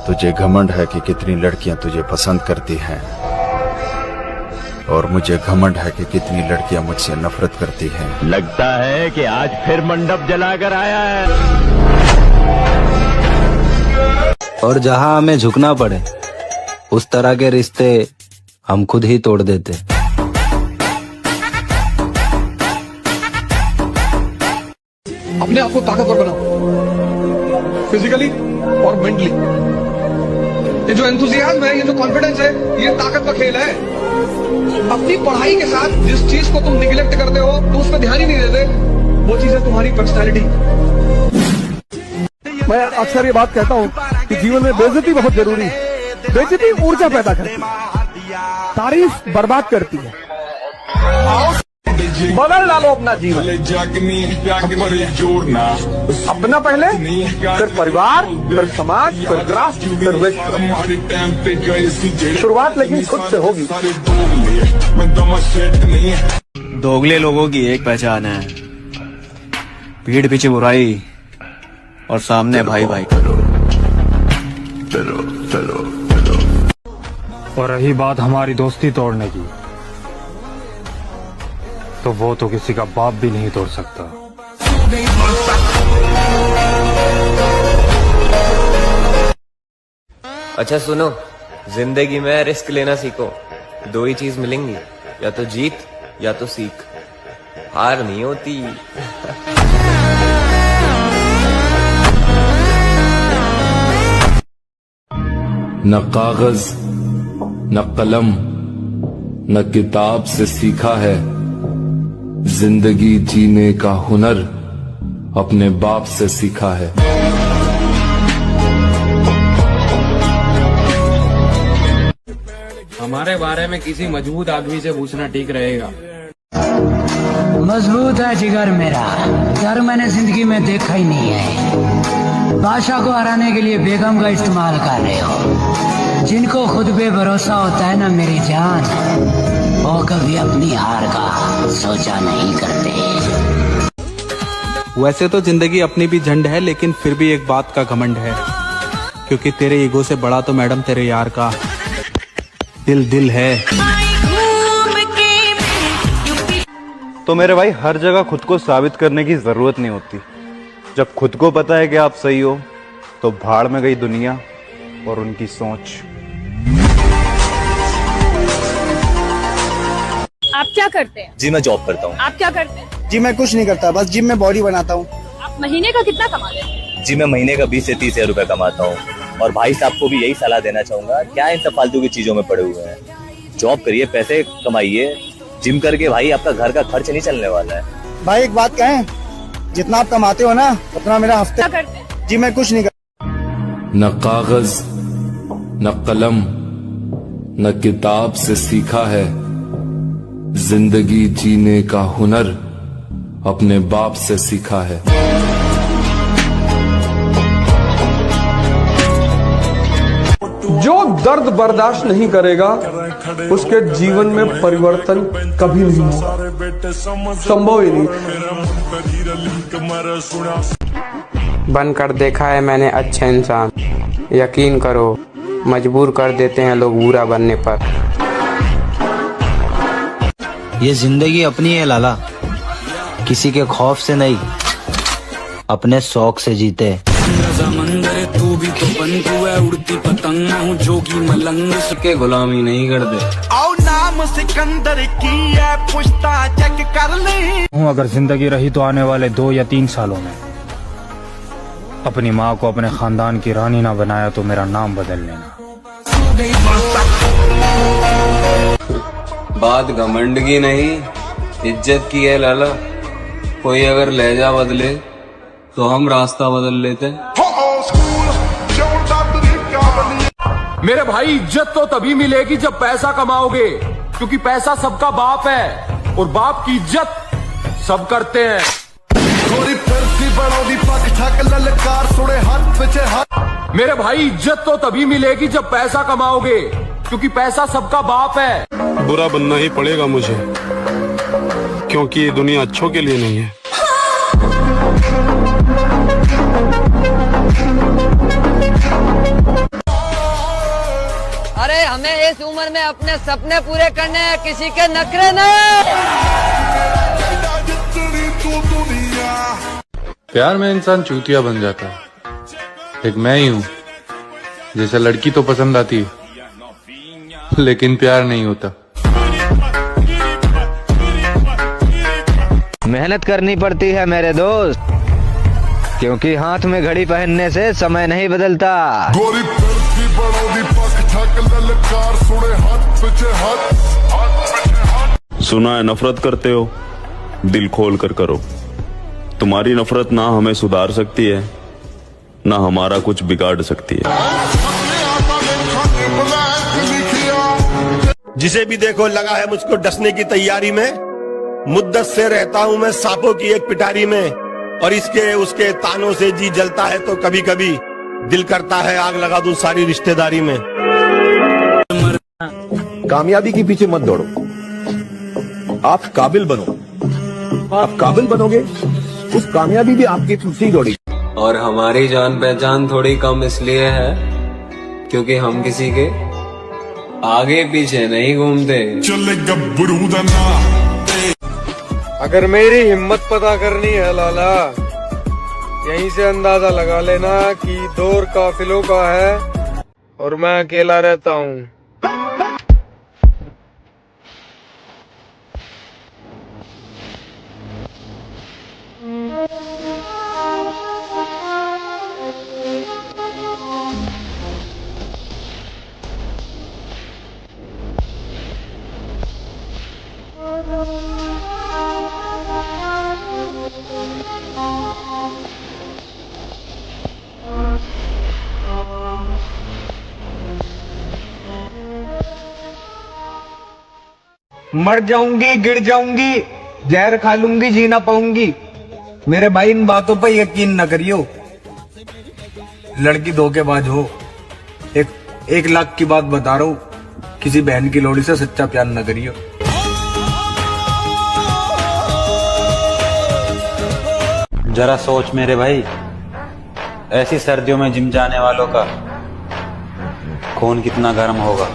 तुझे घमंड है कि कितनी लड़कियां तुझे पसंद करती हैं, और मुझे घमंड है कि कितनी लड़कियां मुझसे नफरत करती हैं। लगता है कि आज फिर मंडप जलाकर आया है। और जहां हमें झुकना पड़े उस तरह के रिश्ते हम खुद ही तोड़ देते। अपने आप को ताकतवर बनाओ, फिजिकली और मेंटली। ये जो एंथुसियाज्म है, ये जो कॉन्फिडेंस है, ये ताकत का खेल है। अपनी पढ़ाई के साथ जिस चीज को तुम निगलेक्ट करते हो, तो उस पर ध्यान ही नहीं देते, वो चीज है तुम्हारी पर्सनैलिटी। मैं अक्सर ये बात कहता हूँ कि जीवन में बेइज्जती बहुत जरूरी है। बेइज्जती ऊर्जा पैदा करती है, तारीफ बर्बाद करती है। बदल डालो अपना जीवन, अपना पहले, फिर परिवार, फिर समाज, फिर राष्ट्र, फिर विश्व। शुरुआत लेकिन खुद से होगी। दोगले लोगों की एक पहचान है, पीठ पीछे बुराई और सामने भाई भाई। और रही बात हमारी दोस्ती तोड़ने की, तो वो तो किसी का बाप भी नहीं तोड़ सकता। अच्छा सुनो, जिंदगी में रिस्क लेना सीखो। दो ही चीज मिलेंगी, या तो जीत या तो सीख। हार नहीं होती। न कागज न कलम न किताब से सीखा है, जिंदगी जीने का हुनर अपने बाप से सीखा है। हमारे बारे में किसी मजबूत आदमी से पूछना ठीक रहेगा। मजबूत है जिगर मेरा, डर मैंने जिंदगी में देखा ही नहीं है। बादशाह को हराने के लिए बेगम का इस्तेमाल कर रहे हो। जिनको खुद पे भरोसा होता है ना मेरी जान, वो कभी अपनी हार का सोचा नहीं करते। वैसे तो जिंदगी अपनी भी झंड है, लेकिन फिर भी एक बात का घमंड है, क्योंकि तेरे ईगो से बड़ा तो मैडम तेरे यार का दिल है। तो मेरे भाई, हर जगह खुद को साबित करने की जरूरत नहीं होती। जब खुद को पता है कि आप सही हो, तो भाड़ में गई दुनिया और उनकी सोच। आप क्या करते हैं? जी मैं जॉब करता हूँ। आप क्या करते हैं? जी मैं कुछ नहीं करता, बस जिम में बॉडी बनाता हूँ। आप महीने का कितना कमाते हैं? जी मैं महीने का 20 से 30 हजार रुपए कमाता हूँ। और भाई साहब को भी यही सलाह देना चाहूंगा, क्या इन सब फालतू की चीजों में पड़े हुए हैं। जॉब करिए, पैसे कमाइए। जिम करके भाई आपका घर का खर्च नहीं चलने वाला है। भाई एक बात कहें, जितना आप कमाते हो ना, उतना मेरा हफ्ते। क्या करते हैं? जी मैं कुछ नहीं करता। न कागज न कलम न किताब से सीखा है, जिंदगी जीने का हुनर अपने बाप से सीखा है। जो दर्द बर्दाश्त नहीं करेगा, उसके जीवन में परिवर्तन कभी नहीं होगा, संभव ही नहीं। बनकर देखा है मैंने अच्छे इंसान, यकीन करो मजबूर कर देते हैं लोग बुरा बनने पर। ये जिंदगी अपनी है लाला, किसी के खौफ से नहीं, अपने शौक से जीते। तू भी तो बनतू है उड़ती पतंग, हूँ जोगी मलंग के गुलामी नहीं कर दे। आओ नाम सिकंदर की है, पुश्ता चेक कर ले। हूँ अगर जिंदगी रही तो आने वाले 2 या 3 सालों में अपनी माँ को अपने खानदान की रानी ना बनाया तो मेरा नाम बदल लेना। बात घमंड की नहीं, इज्जत की है लाला। कोई अगर लहजा बदले तो हम रास्ता बदल लेते। मेरे भाई, इज्जत तो तभी मिलेगी जब पैसा कमाओगे, क्योंकि पैसा सबका बाप है और बाप की इज्जत सब करते हैं। मेरे भाई, इज्जत तो तभी मिलेगी जब पैसा कमाओगे, क्योंकि पैसा सबका बाप है। बुरा बनना ही पड़ेगा मुझे, क्योंकि ये दुनिया अच्छों के लिए नहीं है। हमें इस उम्र में अपने सपने पूरे करने हैं, किसी के नखरे नहीं। प्यार में इंसान चूतिया बन जाता है। एक मैं ही हूँ जैसे लड़की तो पसंद आती है लेकिन प्यार नहीं होता। मेहनत करनी पड़ती है मेरे दोस्त, क्योंकि हाथ में घड़ी पहनने से समय नहीं बदलता। सुना है नफरत करते हो, दिल खोल कर करो। तुम्हारी नफरत ना हमें सुधार सकती है, ना हमारा कुछ बिगाड़ सकती है। जिसे भी देखो लगा है मुझको डसने की तैयारी में। मुद्दत से रहता हूँ मैं सांपों की एक पिटारी में, और इसके उसके तानों से जी जलता है तो कभी कभी दिल करता है आग लगा दूं सारी रिश्तेदारी में। कामयाबी के पीछे मत दौड़ो, आप काबिल बनो। आप काबिल बनोगे, उस कामयाबी भी आपके पीछे ही दौड़ेगी। और हमारी जान पहचान थोड़ी कम इसलिए है क्योंकि हम किसी के आगे पीछे नहीं घूमते। अगर मेरी हिम्मत पता करनी है लाला, यहीं से अंदाजा लगा लेना कि दौर काफिलों का है और मैं अकेला रहता हूँ। मर जाऊंगी, गिर जाऊंगी, जहर खा लूंगी, जी ना पाऊंगी। मेरे भाई इन बातों पर यकीन न करियो। लड़की धोखेबाज हो, एक लाख की बात बता रहा हूँ, किसी बहन की लोड़ी से सच्चा प्यार न करियो। जरा सोच मेरे भाई, ऐसी सर्दियों में जिम जाने वालों का खून कितना गर्म होगा।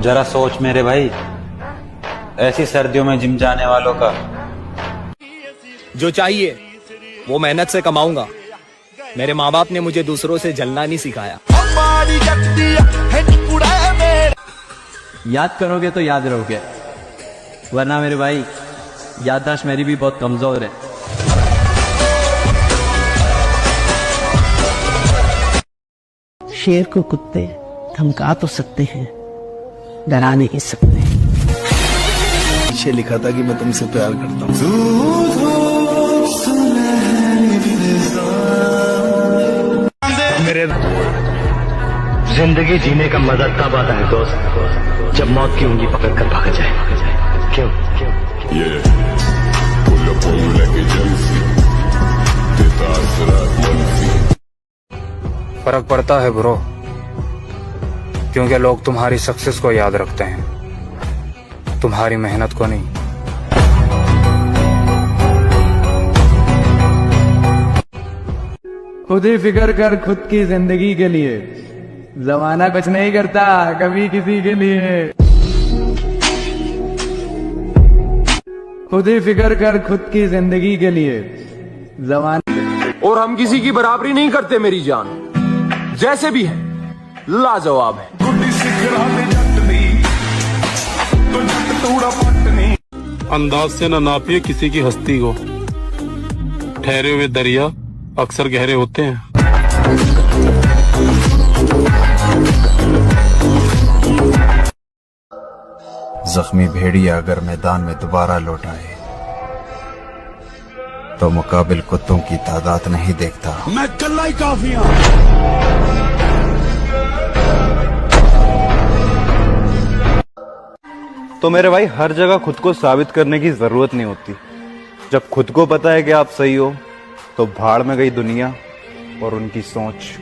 जरा सोच मेरे भाई, ऐसी सर्दियों में जिम जाने वालों का। जो चाहिए वो मेहनत से कमाऊंगा। मेरे माँ बाप ने मुझे दूसरों से जलना नहीं सिखाया। याद करोगे तो याद रहोगे, वरना मेरे भाई याददाश्त मेरी भी बहुत कमजोर है। शेर को कुत्ते धमका तो सकते हैं, डरा नहीं सकते। पीछे लिखा था कि मैं तुमसे प्यार करता हूँ। मेरे जिंदगी जीने का मजा तब आता है दोस्त, जब मौत की उंगली पकड़ कर भाग जाए। क्यों? फर्क पड़ता है ब्रो, क्योंकि लोग तुम्हारी सक्सेस को याद रखते हैं, तुम्हारी मेहनत को नहीं। खुद ही फिक्र कर खुद की जिंदगी के लिए, जमाना कुछ नहीं करता कभी किसी के लिए। खुद ही फिक्र कर खुद की जिंदगी के लिए, जमाना। और हम किसी की बराबरी नहीं करते मेरी जान, जैसे भी है लाजवाब है। अंदाज से न नापिए किसी की हस्ती को, ठहरे हुए दरिया अक्सर गहरे होते हैं। जख्मी भेड़िया अगर मैदान में दोबारा लौट आए तो मुकाबिल कुत्तों की तादाद नहीं देखता। मैं कल्ला ही काफी तो मेरे भाई हर जगह खुद को साबित करने की जरूरत नहीं होती। जब खुद को पता है कि आप सही हो तो भाड़ में गई दुनिया और उनकी सोच।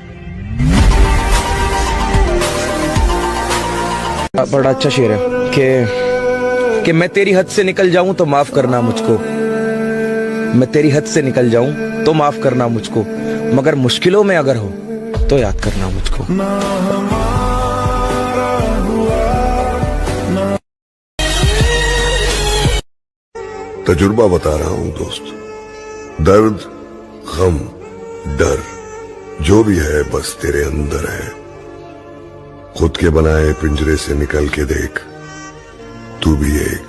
बड़ा अच्छा शेर है कि मैं तेरी हद से निकल जाऊं तो माफ करना मुझको। मैं तेरी हद से निकल जाऊं तो माफ करना मुझको, मगर मुश्किलों में अगर हो तो याद करना मुझको। तजुर्बा बता रहा हूं दोस्त, दर्द, गम, डर जो भी है बस तेरे अंदर है। खुद के बनाए पिंजरे से निकल के देख, तू भी एक।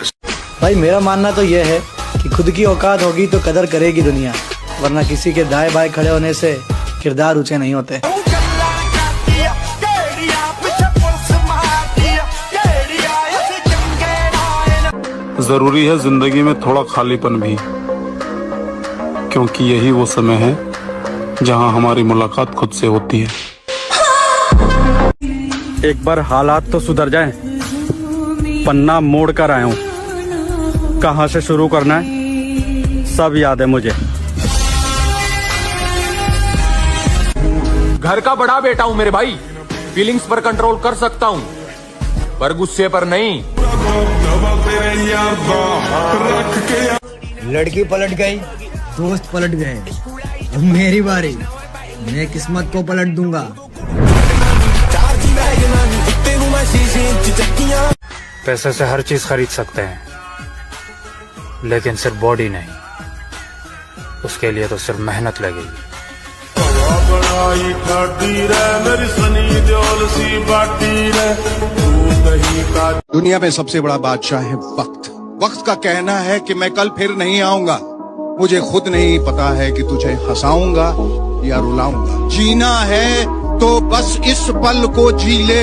भाई मेरा मानना तो यह है कि खुद की औकात होगी तो कदर करेगी दुनिया, वरना किसी के दाएं बाएं खड़े होने से किरदार ऊंचे नहीं होते। जरूरी है जिंदगी में थोड़ा खालीपन भी, क्योंकि यही वो समय है जहां हमारी मुलाकात खुद से होती है। एक बार हालात तो सुधर जाएं, पन्ना मोड़ कर आया हूं, कहां से शुरू करना है सब याद है मुझे। घर का बड़ा बेटा हूं मेरे भाई, फीलिंग्स पर कंट्रोल कर सकता हूं पर गुस्से पर नहीं। लड़की पलट गई, दोस्त पलट गए, अब मेरी बारी, मैं किस्मत को पलट दूंगा। पैसे से हर चीज खरीद सकते हैं, लेकिन सिर्फ बॉडी नहीं, उसके लिए तो सिर्फ मेहनत लगेगी। दुनिया में सबसे बड़ा बादशाह है वक्त। वक्त का कहना है कि मैं कल फिर नहीं आऊंगा, मुझे खुद नहीं पता है कि तुझे हंसाऊंगा या रुलाऊंगा। जीना है तो बस इस पल को जी ले,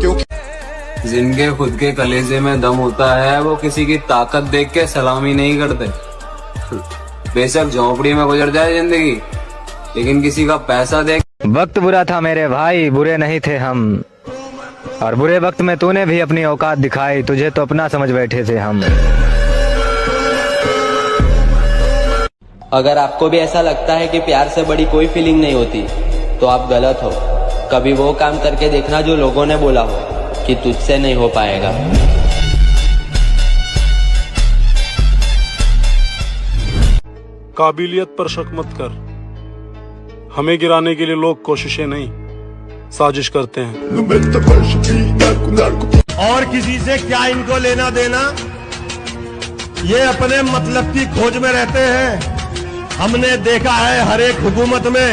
क्योंकि जिनके खुद के कलेजे में दम होता है वो किसी की ताकत देख के सलामी नहीं करते। बेशक झोंपड़ी में गुजर जाए जिंदगी, लेकिन किसी का पैसा देख। वक्त बुरा था मेरे भाई, बुरे नहीं थे हम, और बुरे वक्त में तूने भी अपनी औकात दिखाई, तुझे तो अपना समझ बैठे थे हम। अगर आपको भी ऐसा लगता है कि प्यार से बड़ी कोई फीलिंग नहीं होती, तो आप गलत हो। कभी वो काम करके देखना जो लोगों ने बोला हो कि तुझसे नहीं हो पाएगा। काबिलियत पर शक मत कर, हमें गिराने के लिए लोग कोशिशें नहीं साजिश करते हैं। और किसी से क्या इनको लेना देना, ये अपने मतलब की खोज में रहते हैं। हमने देखा है हर एक हुकूमत में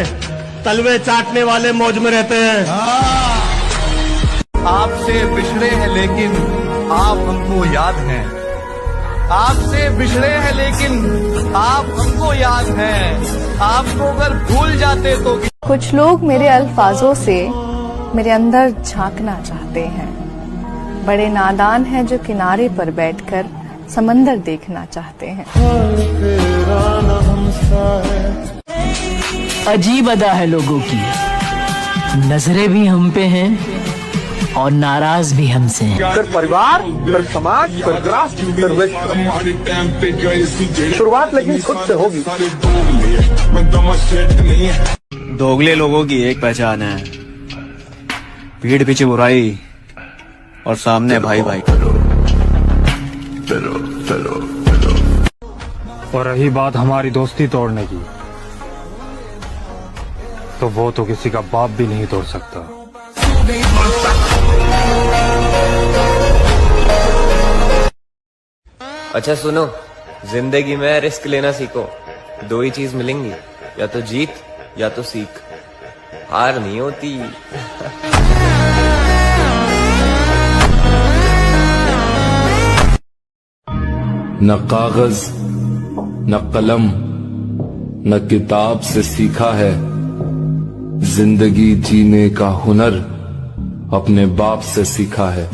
तलवे चाटने वाले मौज में रहते हैं। आपसे बिछड़े हैं लेकिन आप हमको याद हैं, आपसे बिछड़े हैं लेकिन आप हमको याद हैं। आपको अगर भूल जाते तो। कुछ लोग मेरे अल्फाजों से मेरे अंदर झांकना चाहते हैं, बड़े नादान हैं जो किनारे पर बैठकर समंदर देखना चाहते हैं। अजीब अदा है लोगों की, नजरें भी हम पे हैं और नाराज भी हमसे हैं। फिर परिवार, फिर समाज, फिर राष्ट्र, फिर विश्व। शुरुआत लेकिन खुद से होगी। दोगले लोगों की एक पहचान है, पीठ पीछे बुराई और सामने भाई भाई। और रही बात हमारी दोस्ती तोड़ने की, तो वो तो किसी का बाप भी नहीं तोड़ सकता। अच्छा सुनो, जिंदगी में रिस्क लेना सीखो। दो ही चीज मिलेंगी, या तो जीत या तो सीख। हार नहीं होती। न कागज न कलम न किताब से सीखा है, जिंदगी जीने का हुनर अपने बाप से सीखा है।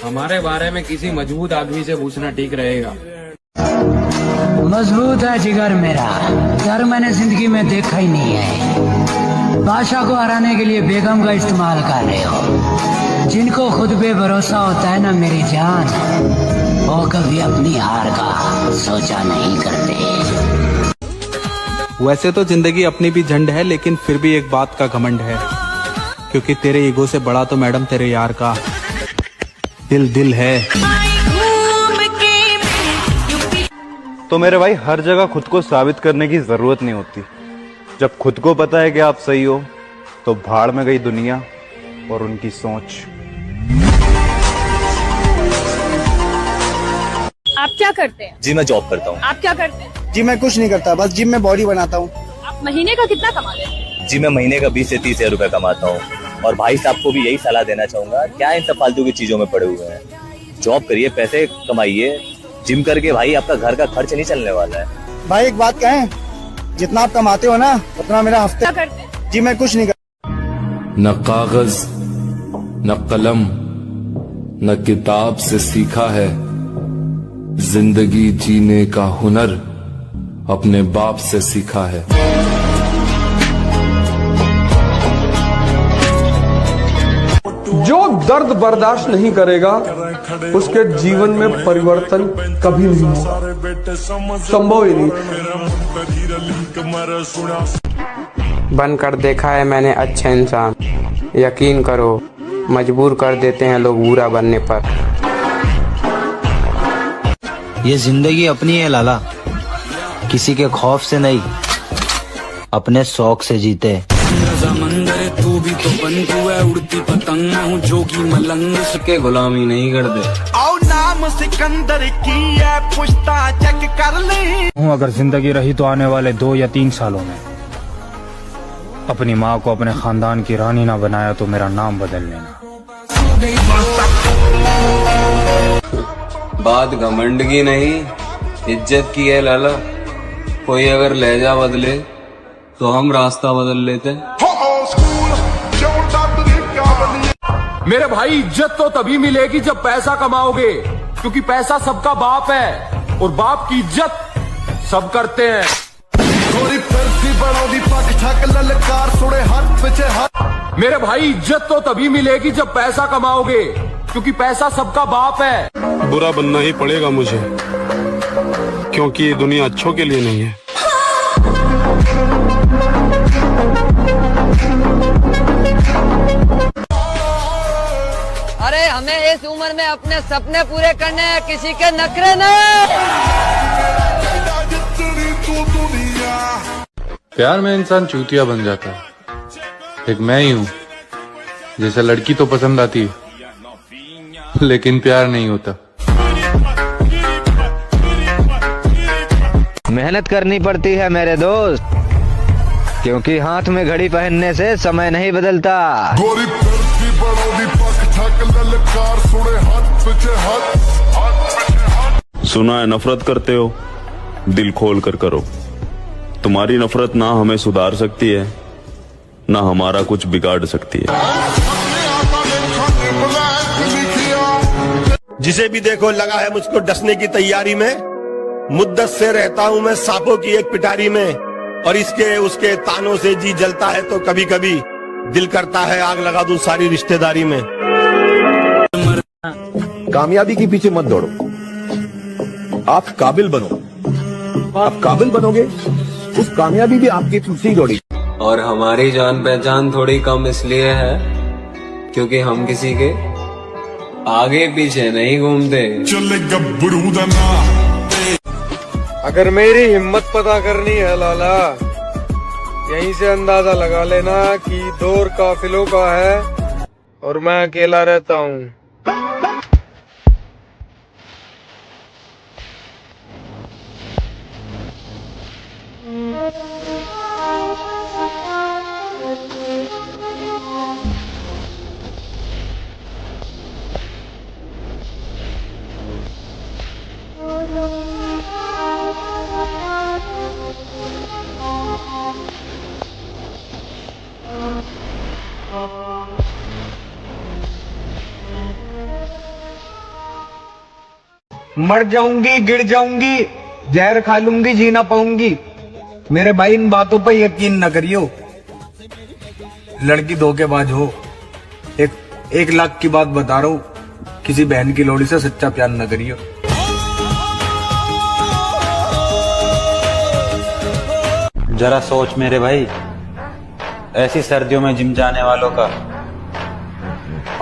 हमारे बारे में किसी मजबूत आदमी से पूछना ठीक रहेगा। मजबूत है जिगर मेरा, डर मैंने जिंदगी में देखा ही नहीं है। बादशाह को हराने के लिए बेगम का इस्तेमाल कर रहे हो। जिनको खुद पे भरोसा होता है ना मेरी जान, वो कभी अपनी हार का सोचा नहीं करते। वैसे तो जिंदगी अपनी भी झंड है, लेकिन फिर भी एक बात का घमंड है, क्योंकि तेरे ईगो से बड़ा तो मैडम तेरे यार का दिल दिल है। तो मेरे भाई हर जगह खुद को साबित करने की जरूरत नहीं होती। जब खुद को पता है कि आप सही हो तो भाड़ में गई दुनिया और उनकी सोच। आप क्या करते हैं? जी मैं जॉब करता हूँ। आप क्या करते हैं? जी मैं कुछ नहीं करता, बस जिम में बॉडी बनाता हूँ। आप महीने का कितना कमाते हैं? जी मैं महीने का 20 से 30 हजार रुपए कमाता हूँ। और भाई साहब को भी यही सलाह देना चाहूंगा, क्या इन सब फालतू की चीजों में पड़े हुए हैं। जॉब करिए, पैसे कमाइए। जिम करके भाई आपका घर का खर्च नहीं चलने वाला है। भाई एक बात कहें, जितना आप कमाते हो ना उतना मेरा हफ्ते। क्या करते हैं? जी मैं कुछ नहीं करता। न कागज न कलम न किताब से सीखा है, जिंदगी जीने का हुनर अपने बाप से सीखा है। जो दर्द बर्दाश्त नहीं करेगा उसके जीवन में परिवर्तन कभी नहीं होगा, संभव ही नहीं। बनकर देखा है मैंने अच्छे इंसान, यकीन करो मजबूर कर देते हैं लोग बुरा बनने पर। ये जिंदगी अपनी है लाला, किसी के खौफ से नहीं अपने शौक से जीते। तू भी तो बन तू है उड़ती पतंग, हूँ जोगी मलंग के गुलामी नहीं करते। आओ नाम सिकंदर की है पुश्ता चेक कर ले। हूँ अगर जिंदगी रही तो आने वाले 2 या 3 सालों में अपनी माँ को अपने खानदान की रानी ना बनाया तो मेरा नाम बदल लेना। बात घमंड की नहीं इज्जत की है लाला। कोई अगर लहजा बदले तो हम रास्ता बदल लेते। मेरे भाई इज्जत तो तभी मिलेगी जब पैसा कमाओगे, क्योंकि पैसा सबका बाप है और बाप की इज्जत सब करते हैं। मेरे भाई इज्जत तो तभी मिलेगी जब पैसा कमाओगे, क्योंकि पैसा सबका बाप है। बुरा बनना ही पड़ेगा मुझे, क्योंकि ये दुनिया अच्छों के लिए नहीं है। अरे हमें इस उम्र में अपने सपने पूरे करने हैं, किसी के नखरे नहीं। प्यार में इंसान चूतिया बन जाता है। एक मैं ही हूँ जैसे लड़की तो पसंद आती है, लेकिन प्यार नहीं होता। मेहनत करनी पड़ती है मेरे दोस्त, क्योंकि हाथ में घड़ी पहनने से समय नहीं बदलता। सुना है नफरत करते हो, दिल खोल कर करो। तुम्हारी नफरत ना हमें सुधार सकती है ना हमारा कुछ बिगाड़ सकती है। जिसे भी देखो लगा है मुझको डसने की तैयारी में, मुद्दत से रहता हूं मैं सांपों की एक पिटारी में। और इसके उसके तानों से जी जलता है तो कभी कभी दिल करता है आग लगा दूं सारी रिश्तेदारी में। कामयाबी के पीछे मत दौड़ो, आप काबिल बनो। आप काबिल बनोगे, उस कामयाबी भी आपके पीछे ही दौड़ेगी। और हमारी जान पहचान थोड़ी कम इसलिए है क्योंकि हम किसी के आगे पीछे नहीं घूमते। अगर मेरी हिम्मत पता करनी है लाला, यहीं से अंदाजा लगा लेना कि दौर काफिलों का है और मैं अकेला रहता हूँ। मर जाऊंगी, गिर जाऊंगी, जहर खा लूंगी, जी ना पाऊंगी। मेरे भाई इन बातों पर यकीन न करियो। लड़की धोखेबाज हो, 1 लाख की बात बता रहा हूँ, किसी बहन की लोड़ी से सच्चा प्यार न करियो। जरा सोच मेरे भाई, ऐसी सर्दियों में जिम जाने वालों का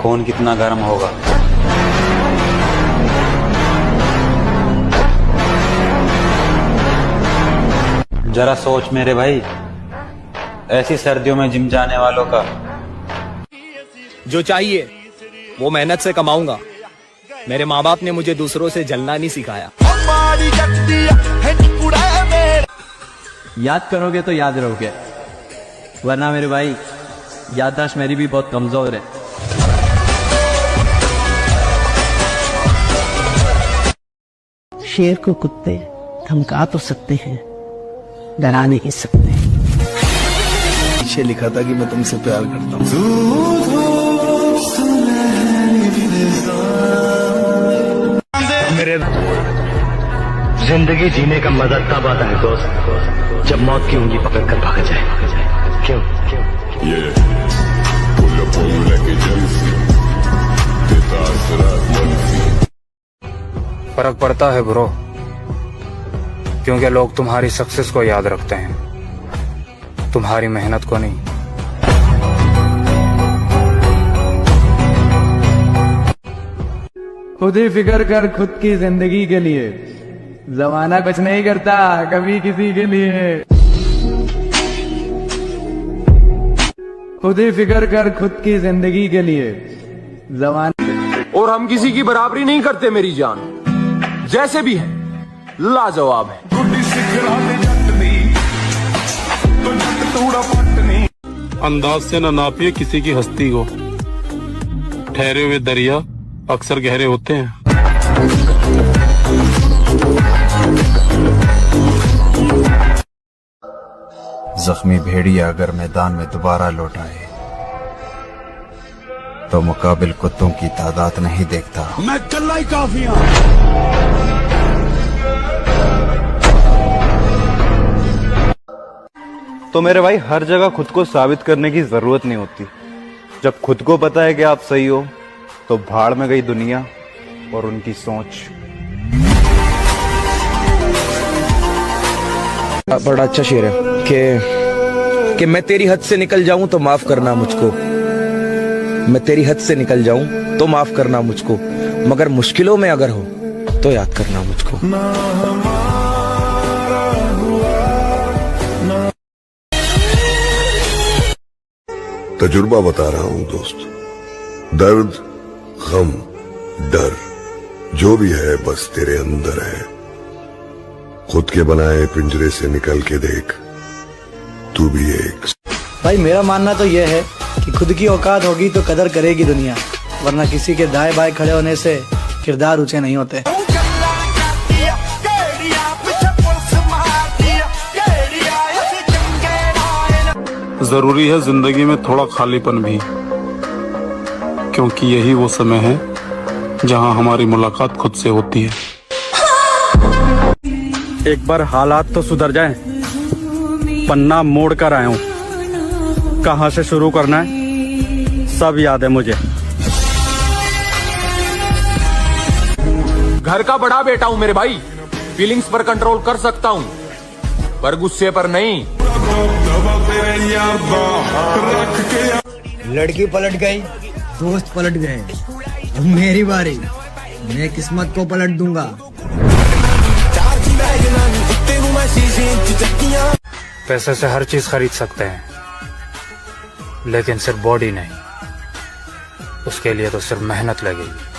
खून कितना गर्म होगा। जरा सोच मेरे भाई, ऐसी सर्दियों में जिम जाने वालों का। जो चाहिए वो मेहनत से कमाऊंगा। मेरे माँ बाप ने मुझे दूसरों से जलना नहीं सिखाया। याद करोगे तो याद रहोगे, वरना मेरे भाई याददाश्त मेरी भी बहुत कमजोर है। शेर को कुत्ते धमका तो सकते हैं, डरा नहीं सकते। पीछे लिखा था कि मैं तुमसे प्यार करता हूँ। मेरे जिंदगी जीने का मजा तब आता है दोस्त, जब मौत की उंगली पकड़ कर भाग जाए। क्यों? फर्क पड़ता है ब्रो, क्योंकि लोग तुम्हारी सक्सेस को याद रखते हैं, तुम्हारी मेहनत को नहीं। खुद ही फिक्र कर खुद की जिंदगी के लिए, जमाना कुछ नहीं करता कभी किसी के लिए। खुद ही फिक्र कर खुद की जिंदगी के लिए, जमाना। और हम किसी की बराबरी नहीं करते मेरी जान, जैसे भी है लाजवाब है। अंदाज से न नापिए किसी की हस्ती को, ठहरे हुए दरिया अक्सर गहरे होते हैं। जख्मी भेड़िया अगर मैदान में दोबारा लौट आए तो मुकाबिल कुत्तों की तादाद नहीं देखता। मैं कल्ला ही काफी तो मेरे भाई हर जगह खुद को साबित करने की जरूरत नहीं होती। जब खुद को पता है कि आप सही हो तो भाड़ में गई दुनिया और उनकी सोच। बड़ा अच्छा शेर है कि मैं तेरी हद से निकल जाऊं तो माफ करना मुझको, मैं तेरी हद से निकल जाऊं तो माफ करना मुझको, मगर मुश्किलों में अगर हो तो याद करना मुझको। तजुर्बा बता रहा हूं दोस्त, दर्द गम डर जो भी है बस तेरे अंदर है। खुद के बनाए पिंजरे से निकल के देख, तू भी एक। भाई मेरा मानना तो यह है कि खुद की औकात होगी तो कदर करेगी दुनिया, वरना किसी के दाएं बाएं खड़े होने से किरदार ऊंचे नहीं होते। जरूरी है जिंदगी में थोड़ा खालीपन भी, क्योंकि यही वो समय है जहां हमारी मुलाकात खुद से होती है। एक बार हालात तो सुधर जाएं, पन्ना मोड़ कर आया हूं, कहां से शुरू करना है सब याद है मुझे। घर का बड़ा बेटा हूं मेरे भाई, फीलिंग्स पर कंट्रोल कर सकता हूं पर गुस्से पर नहीं। लड़की पलट गई, दोस्त पलट गए, अब मेरी बारी, मैं किस्मत को पलट दूंगा। पैसे से हर चीज खरीद सकते हैं, लेकिन सिर्फ बॉडी नहीं, उसके लिए तो सिर्फ मेहनत लगेगी।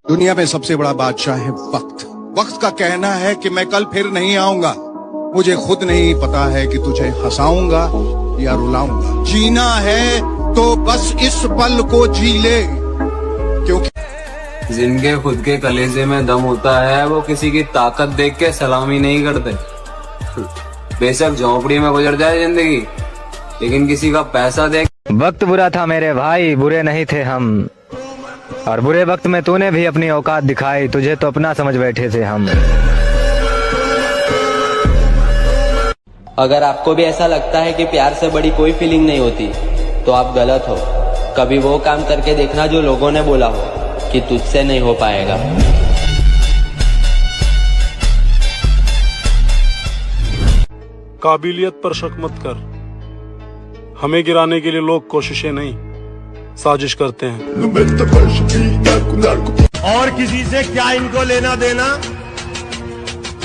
दुनिया में सबसे बड़ा बादशाह है वक्त। वक्त का कहना है कि मैं कल फिर नहीं आऊंगा, मुझे खुद नहीं पता है कि तुझे हंसाऊंगा या रुलाऊंगा। जीना है तो बस इस पल को जी ले, क्योंकि जिनके खुद के कलेजे में दम होता है वो किसी की ताकत देख के सलामी नहीं करते। बेशक झोंपड़ी में गुजर जाए जिंदगी, लेकिन किसी का पैसा देख। वक्त बुरा था मेरे भाई, बुरे नहीं थे हम, और बुरे वक्त में तूने भी अपनी औकात दिखाई, तुझे तो अपना समझ बैठे थे हम। अगर आपको भी ऐसा लगता है कि प्यार से बड़ी कोई फीलिंग नहीं होती तो आप गलत हो। कभी वो काम करके देखना जो लोगों ने बोला हो कि तुझसे नहीं हो पाएगा। काबिलियत पर शक मत कर, हमें गिराने के लिए लोग कोशिशें नहीं साजिश करते हैं। और किसी से क्या इनको लेना देना।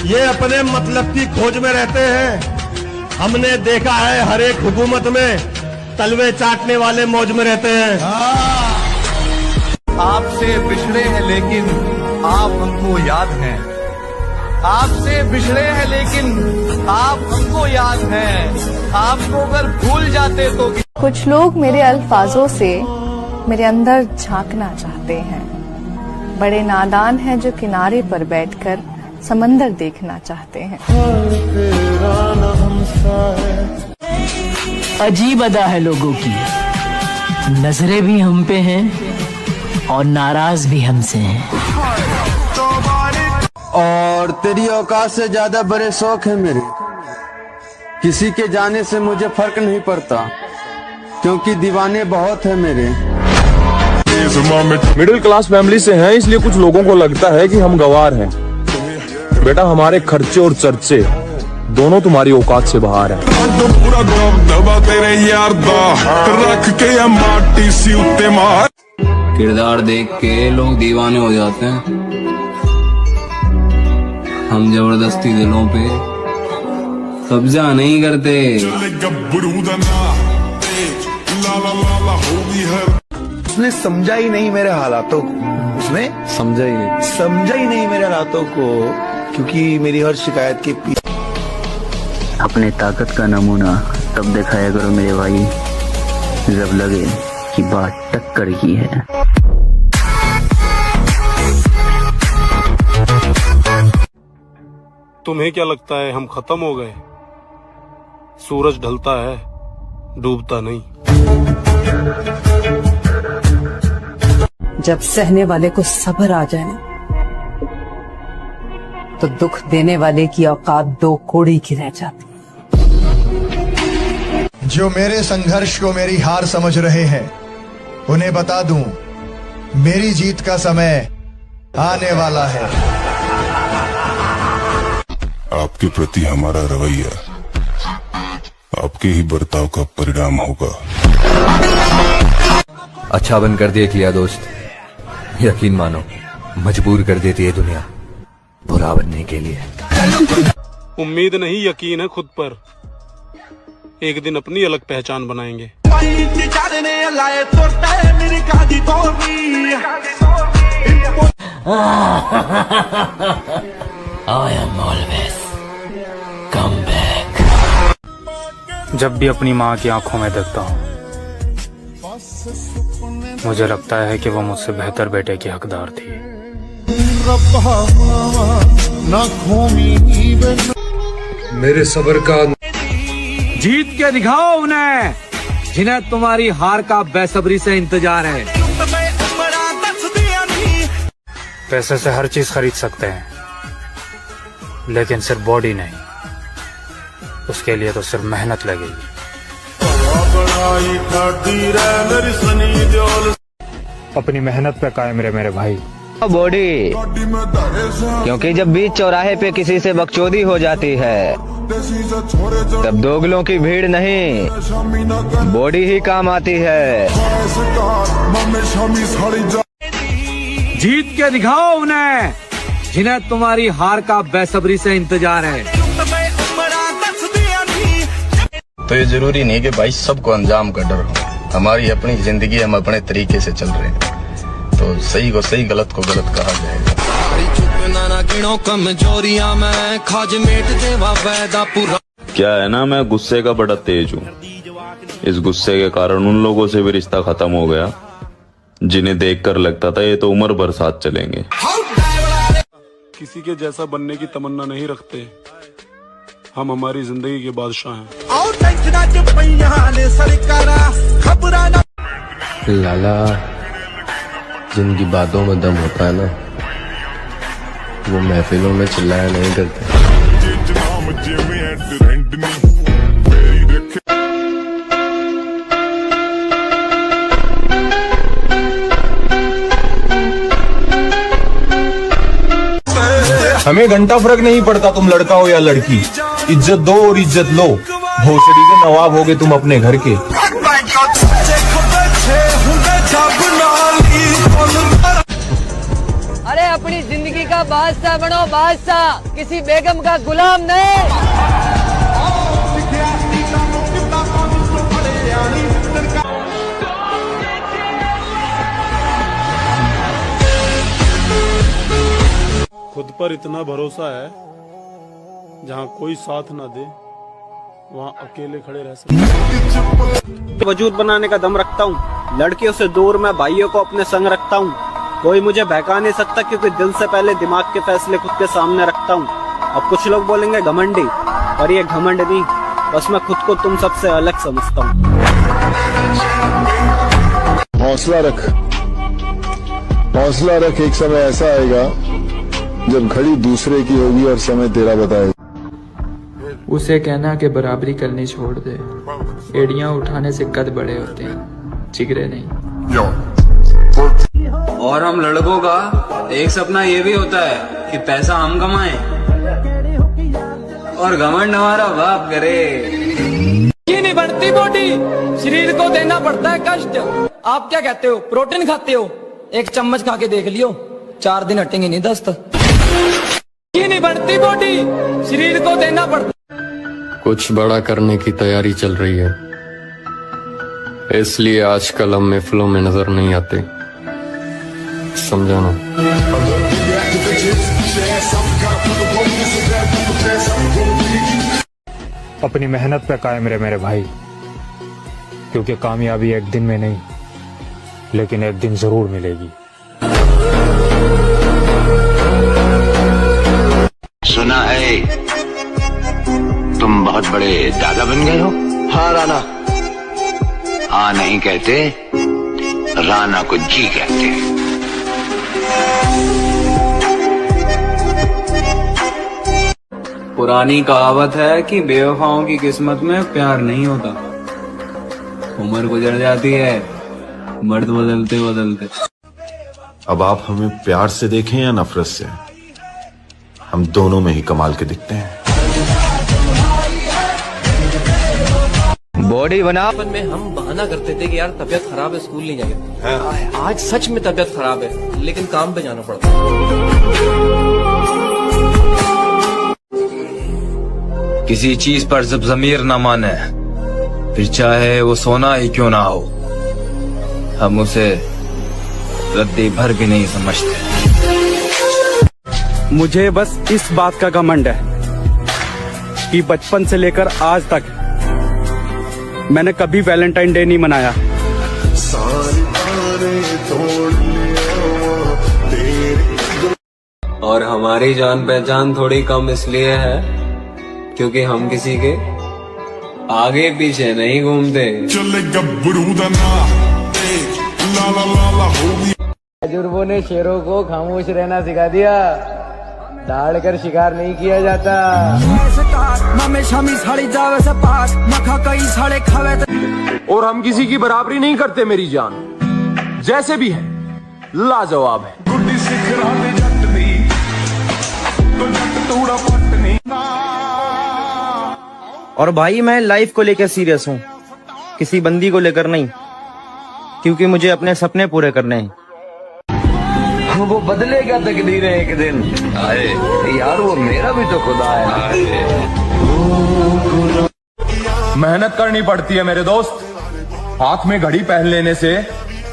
ये अपने मतलब की खोज में रहते हैं। हमने देखा है हर एक हुकूमत में तलवे चाटने वाले मौज में रहते हैं। आपसे बिछड़े हैं लेकिन आप हमको याद हैं। आपसे बिछड़े हैं लेकिन आप हमको याद हैं। आपको अगर भूल जाते तो। कुछ लोग मेरे अल्फाजों से मेरे अंदर झांकना चाहते हैं। बड़े नादान हैं जो किनारे पर बैठकर समंदर देखना चाहते हैं। अजीब अदा है लोगों की, नजरें भी हम पे हैं और नाराज भी हमसे हैं। और तेरी औकात से ज्यादा बड़े शौक है मेरे। किसी के जाने से मुझे फर्क नहीं पड़ता, क्योंकि दीवाने बहुत है मेरे। मिडिल क्लास फैमिली से हैं, इसलिए कुछ लोगों को लगता है कि हम गवार हैं। बेटा, हमारे खर्चे और चर्चे दोनों तुम्हारी औकात से बाहर है। तेरे यार रख के माटी सी उत्ते मार। किरदार देख के लोग दीवाने हो जाते हैं। हम जबरदस्ती दिलों पे कब्जा नहीं करते। उसने समझा ही नहीं मेरे हालातों को। उसने समझा ही नहीं मेरे हालातों को, क्योंकि मेरी हर शिकायत के पीछे। अपने ताकत का नमूना तब दिखाया करो मेरे भाई, जब लगे कि बात टक्कर की है। तुम्हें क्या लगता है हम खत्म हो गए? सूरज ढलता है, डूबता नहीं। जब सहने वाले को सब्र आ जाए ना, तो दुख देने वाले की औकात दो कोड़ी की रह जाती। जो मेरे संघर्ष को मेरी हार समझ रहे हैं, उन्हें बता दूं, मेरी जीत का समय आने वाला है। आपके प्रति हमारा रवैया आपके ही बर्ताव का परिणाम होगा। अच्छा बनकर देख लिया दोस्त, यकीन मानो मजबूर कर देती है दुनिया बुरा बनने के लिए। उम्मीद नहीं, यकीन है खुद पर। एक दिन अपनी अलग पहचान बनाएंगे। I am always come back. जब भी अपनी माँ की आंखों में देखता हूँ, मुझे लगता है कि वो मुझसे बेहतर बेटे की हकदार थी। मेरे सब्र का जीत के दिखाओ उन्हें, जिन्हें तुम्हारी हार का बेसब्री से इंतजार है। पैसे से हर चीज खरीद सकते हैं, लेकिन सिर्फ बॉडी नहीं। उसके लिए तो सिर्फ मेहनत लगेगी। अपनी मेहनत पे कायम रहे मेरे भाई। बॉडी, क्योंकि जब बीच चौराहे पे किसी से बकचोदी हो जाती है, तब दोगलों की भीड़ नहीं, बॉडी ही काम आती है। जीत के दिखाओ उन्हें, जिन्हें तुम्हारी हार का बेसब्री से इंतजार है। तो ये जरूरी नहीं कि भाई सबको अंजाम का डर हो। हमारी अपनी जिंदगी, हम अपने तरीके से चल रहे हैं, तो सही को सही, गलत को गलत कहा जाएगा। क्या है ना, मैं गुस्से का बड़ा तेज हूँ। इस गुस्से के कारण उन लोगों से भी रिश्ता खत्म हो गया जिन्हें देखकर लगता था ये तो उम्र भर साथ चलेंगे। किसी के जैसा बनने की तमन्ना नहीं रखते, हम हमारी जिंदगी के बादशाह हैं। लाला, जिनकी बातों में दम होता है ना, वो महफिलों में चिल्लाया नहीं करते। हमें घंटा फर्क नहीं पड़ता तुम लड़का हो या लड़की, इज्जत दो और इज्जत लो। भोसड़ी के नवाब होगे तुम अपने घर के। अरे अपनी जिंदगी का बादशाह बनो, बादशाह, किसी बेगम का गुलाम नहीं। खुद पर इतना भरोसा है, जहाँ कोई साथ ना दे वहाँ अकेले खड़े रह सकते। वजूद बनाने का दम रखता हूँ, लड़कियों से दूर मैं भाइयों को अपने संग रखता हूँ। कोई मुझे बहका नहीं सकता क्योंकि दिल से पहले दिमाग के फैसले खुद के सामने रखता हूँ। अब कुछ लोग बोलेंगे घमंडी, पर ये घमंड नहीं, बस मैं खुद को तुम सबसे अलग समझता हूँ। हौसला रख, हौसला रख, एक समय ऐसा आएगा जब घड़ी दूसरे की होगी और समय तेरा बताएगा। उसे कहना कि बराबरी करनी छोड़ दे, एड़ियां उठाने से कद बड़े होते हैं, जिगरे नहीं। और हम लड़कों का एक सपना ये भी होता है कि पैसा हम कमाएं और घमंड हमारा बाप करे। ये नहीं बढ़ती बॉडी, शरीर को देना पड़ता है कष्ट। आप क्या कहते हो, प्रोटीन खाते हो? एक चम्मच खा के देख लियो, 4 दिन हटेंगे नहीं दस्त। ये नहीं बढ़ती बॉडी, शरीर को देना पड़ता। कुछ बड़ा करने की तैयारी चल रही है, इसलिए आजकल हम महफिलों में नजर नहीं आते, समझाना। अपनी मेहनत पे कायम रहे मेरे भाई, क्योंकि कामयाबी एक दिन में नहीं, लेकिन एक दिन जरूर मिलेगी। सुना है तुम बहुत बड़े दादा बन गए हो? हाँ राणा। हाँ नहीं कहते, राणा को जी कहते हैं। पुरानी कहावत है कि बेवफाओं की किस्मत में प्यार नहीं होता। उम्र गुजर जाती है, मर्द बदलते बदलते। अब आप हमें प्यार से देखें या नफरत से, हम दोनों में ही कमाल के दिखते हैं। बॉडी बना में हम बहाना करते थे कि यार तबीयत खराब है, स्कूल नहीं जाएंगे। आज सच में तबीयत खराब है, लेकिन काम पे जाना पड़ता। किसी चीज पर जब ज़मीर न माने, फिर चाहे वो सोना ही क्यों ना हो, हम उसे रद्दी भर भी नहीं समझते। मुझे बस इस बात का घमंड है कि बचपन से लेकर आज तक मैंने कभी वैलेंटाइन डे नहीं मनाया। और हमारी जान पहचान थोड़ी कम इसलिए है क्योंकि हम किसी के आगे पीछे नहीं घूमते। बुजुर्गों ने शेरों को खामोश रहना सिखा दिया, दहाड़ कर शिकार नहीं किया जाता। और हम किसी की बराबरी नहीं करते मेरी जान, जैसे भी है लाजवाब है। और भाई मैं लाइफ को लेकर सीरियस हूँ, किसी बंदी को लेकर नहीं, क्योंकि मुझे अपने सपने पूरे करने हैं। वो बदलेगा तकदीर एक दिन। अरे यार वो मेरा भी तो खुदा है। मेहनत करनी पड़ती है मेरे दोस्त, हाथ में घड़ी पहन लेने से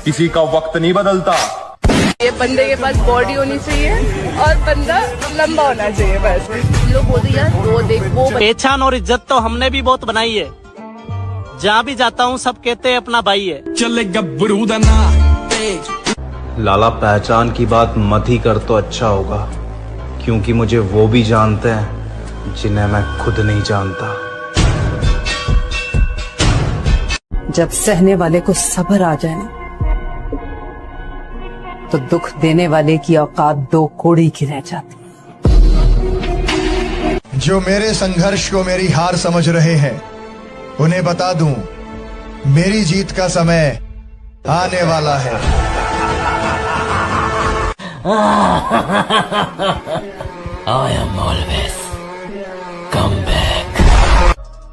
किसी का वक्त नहीं बदलता। ये बंदे के पास बॉडी होनी चाहिए और बंदा लंबा होना चाहिए, बस। लोग बोलते यार वो देख वो। पहचान और इज्जत तो हमने भी बहुत बनाई है, जहाँ भी जाता हूँ सब कहते हैं अपना भाई है। चले गब्बरू लाला पहचान की बात मत ही कर तो अच्छा होगा, क्योंकि मुझे वो भी जानते हैं जिन्हें मैं खुद नहीं जानता। जब सहने वाले को सब्र आ जाए ना, तो दुख देने वाले की औकात 2 कोड़ी की रह जाती। जो मेरे संघर्ष को मेरी हार समझ रहे हैं, उन्हें बता दूं, मेरी जीत का समय आने वाला है। I am always come back.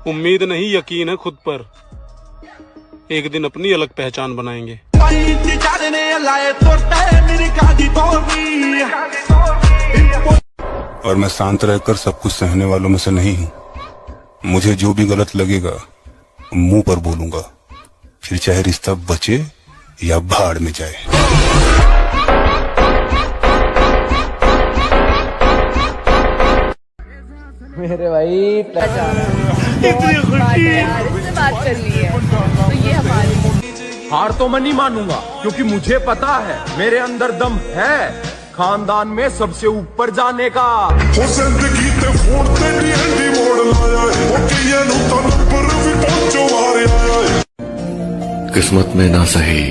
उम्मीद नहीं यकीन है खुद पर, एक दिन अपनी अलग पहचान बनाएंगे। और मैं शांत रहकर सब कुछ सहने वालों में से नहीं हूँ। मुझे जो भी गलत लगेगा मुंह पर बोलूंगा, फिर चाहे रिश्ता बचे या भाड़ में जाए। मेरे भाई इतनी खुशी इससे बात करनी है तो ये हमारी हार तो मैं नहीं मानूंगा, क्योंकि मुझे पता है मेरे अंदर दम है खानदान में सबसे ऊपर जाने का। किस्मत में ना सही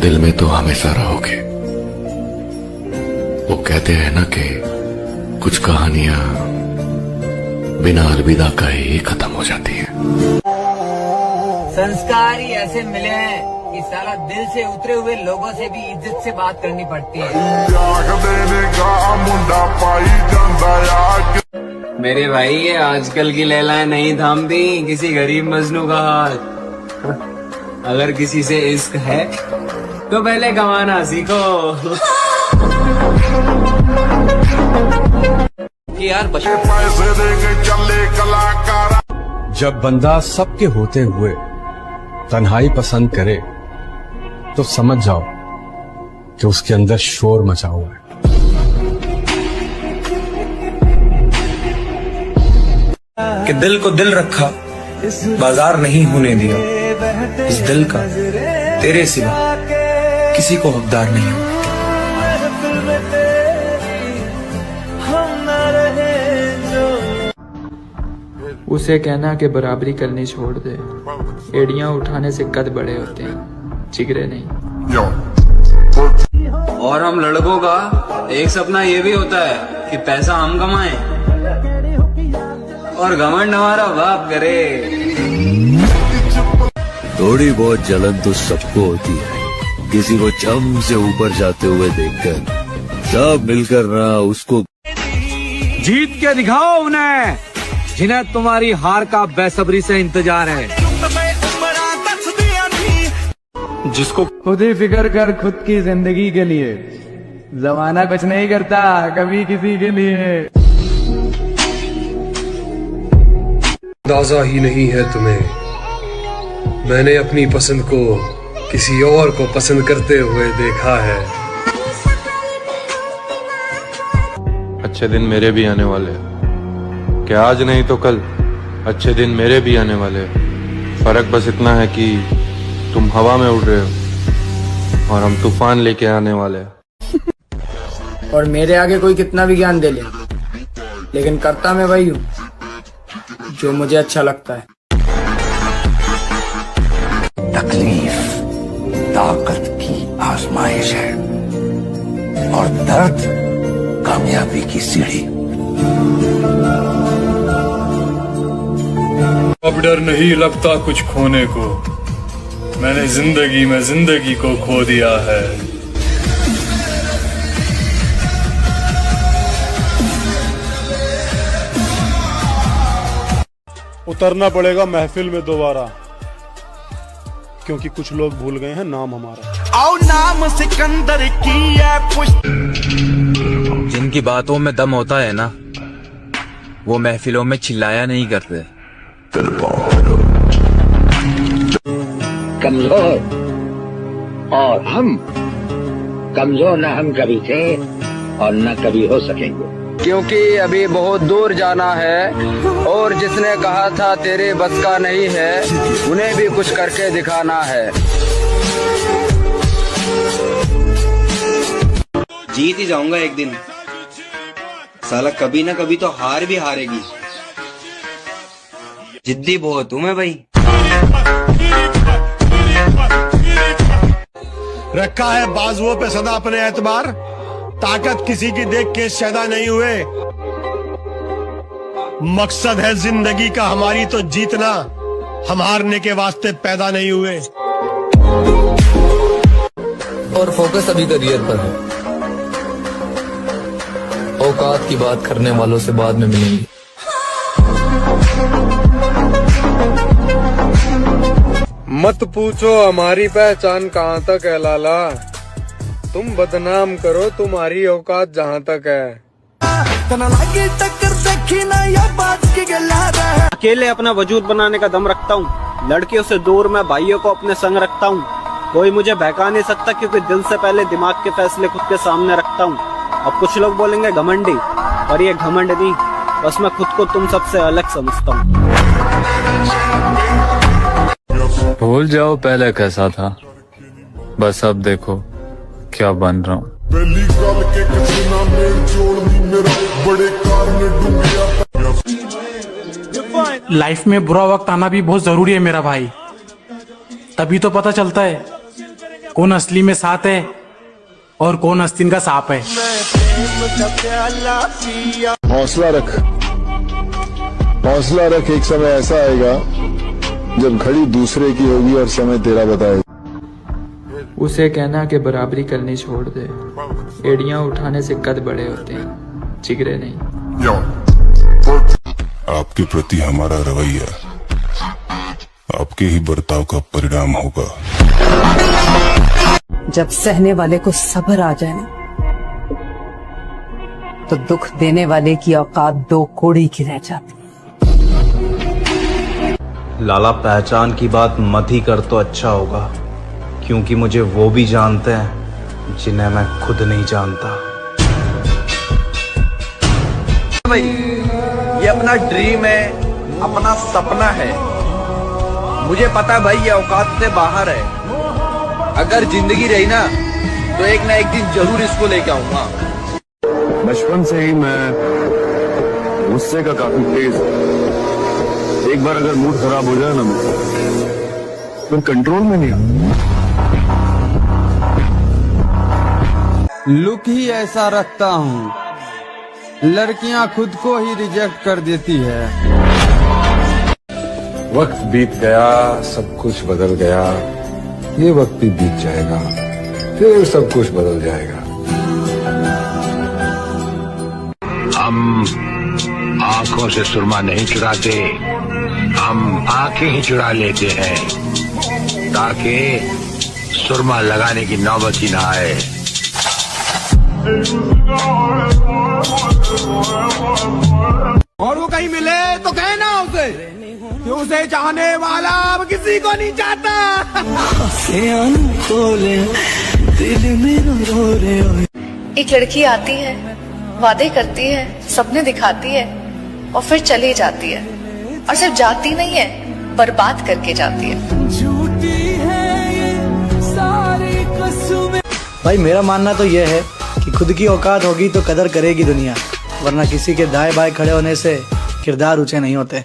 दिल में तो हमेशा रहोगे। वो कहते हैं ना कि कुछ कहानियां बिना अलविदा का ही खत्म हो जाती हैं। संस्कार ही ऐसे मिले हैं कि साला दिल से उतरे हुए लोगों से भी इज्जत से बात करनी पड़ती है। मेरे भाई ये आजकल की लैलाएं नहीं थामती किसी गरीब मजनू का हाथ। अगर किसी से इश्क है तो पहले कमाना सीखो। कि यार पैसे देंगे चले कलाकार। जब बंदा सबके होते हुए तन्हाई पसंद करे तो समझ जाओ कि उसके अंदर शोर मचा हुआ है। कि दिल को दिल रखा, बाजार नहीं होने दिया। इस दिल का तेरे सिवा किसी को हकदार नहीं हूं। उसे कहना कि बराबरी करनी छोड़ दे। एड़ियां उठाने से कद बड़े होते हैं, जिगरे नहीं। और हम लड़कों का एक सपना ये भी होता है कि पैसा हम कमाएं और घमंड हमारा बाप करे। थोड़ी बहुत जलन तो सबको होती है, किसी को चम से ऊपर जाते हुए देखकर। सब मिलकर ना उसको जीत के दिखाओ उन्हें जिन्हें तुम्हारी हार का बेसब्री से इंतजार है। जिसको खुद ही फिक्र कर खुद की जिंदगी के लिए। जमाना कुछ नहीं करता कभी किसी के लिए। अंदाजा ही नहीं है तुम्हें, मैंने अपनी पसंद को किसी और को पसंद करते हुए देखा है। अच्छे दिन मेरे भी आने वाले हैं, क्या आज नहीं तो कल अच्छे दिन मेरे भी आने वाले हैं। फर्क बस इतना है कि तुम हवा में उड़ रहे हो और हम तूफान लेके आने वाले हैं। और मेरे आगे कोई कितना भी ज्ञान दे ले, लेकिन करता मैं वही हूँ जो मुझे अच्छा लगता है। तकलीफ ताकत की आजमाइश है और दर्द कामयाबी की सीढ़ी। अब डर नहीं लगता कुछ खोने को, मैंने जिंदगी में जिंदगी को खो दिया है। उतरना पड़ेगा महफिल में दोबारा, क्योंकि कुछ लोग भूल गए हैं नाम हमारा। आओ नाम सिकंदर की है कुछ। जिनकी बातों में दम होता है ना, वो महफिलों में चिल्लाया नहीं करते। कमजोर और हम कमजोर न हम कभी थे और न कभी हो सकेंगे, क्योंकि अभी बहुत दूर जाना है और जिसने कहा था तेरे बस का नहीं है, उन्हें भी कुछ करके दिखाना है। जीत ही जाऊंगा एक दिन, साला कभी ना कभी तो हार भी हारेगी। जिद्दी बहुत हूं मैं भाई। रखा है बाजुओं पे सदा अपने एतबार, ताकत किसी की देख के शैदा नहीं हुए। मकसद है जिंदगी का हमारी तो जीतना, हम हारने के वास्ते पैदा नहीं हुए। और फोकस अभी करियर पर है, औकात की बात करने वालों से बाद में मिलेंगे। मत पूछो हमारी पहचान कहाँ तक है लाला, तुम बदनाम करो तुम्हारी औकात जहाँ तक है। अकेले अपना वजूद बनाने का दम रखता हूँ, लड़कियों से दूर मैं भाइयों को अपने संग रखता हूँ। कोई मुझे बहका नहीं सकता क्योंकि दिल से पहले दिमाग के फैसले खुद के सामने रखता हूँ। अब कुछ लोग बोलेंगे घमंडी, पर ये घमंड नहीं, बस मैं खुद को तुम सबसे अलग समझता हूँ। भूल जाओ पहले कैसा था, बस अब देखो क्या बन रहा हूँ। लाइफ में बुरा वक्त आना भी बहुत जरूरी है मेरा भाई, तभी तो पता चलता है कौन असली में साथ है और कौन आस्तीन का सांप है। हौसला रख, हौसला रख, एक समय ऐसा आएगा जब घड़ी दूसरे की होगी और समय तेरा बताएगा। उसे कहना कि बराबरी करनी छोड़ दे, एड़ियां उठाने से कद बड़े होते हैं, जिगरे नहीं। आपके प्रति हमारा रवैया आपके ही बर्ताव का परिणाम होगा। जब सहने वाले को सब्र आ जाए ना, तो दुख देने वाले की औकात दो कोड़ी की रह जाती। लाला पहचान की बात मत ही कर तो अच्छा होगा, क्योंकि मुझे वो भी जानते हैं जिन्हें मैं खुद नहीं जानता। भाई ये अपना ड्रीम है, अपना सपना है, मुझे पता है भाई ये औकात से बाहर है। अगर जिंदगी रही ना तो एक ना एक दिन जरूर इसको लेके आऊंगा। बचपन से ही मैं गुस्से का काफी तेज हूं। एक बार अगर मूड खराब हो जाए ना तो कंट्रोल में नहीं आता। लुक ही ऐसा रखता हूँ, लड़कियां खुद को ही रिजेक्ट कर देती है। वक्त बीत गया, सब कुछ बदल गया, ये वक्त भी बीत जाएगा, फिर सब कुछ बदल जाएगा। हम आंखों से सुरमा नहीं चुराते, हम आंखें ही चुरा लेते हैं ताकि सुरमा लगाने की नौबत ही ना आए। और वो कहीं मिले तो कहना उसे कि उसे चाहने वाला अब किसी को नहीं चाहता। एक लड़की आती है, वादे करती है, सपने दिखाती है और फिर चली जाती है, और सिर्फ जाती नहीं है, बर्बाद करके जाती है। झूठी है ये सारी कस्में। भाई मेरा मानना तो यह है कि खुद की औकात होगी तो कदर करेगी दुनिया, वरना किसी के दाएं बाएं खड़े होने से किरदार ऊंचे नहीं होते।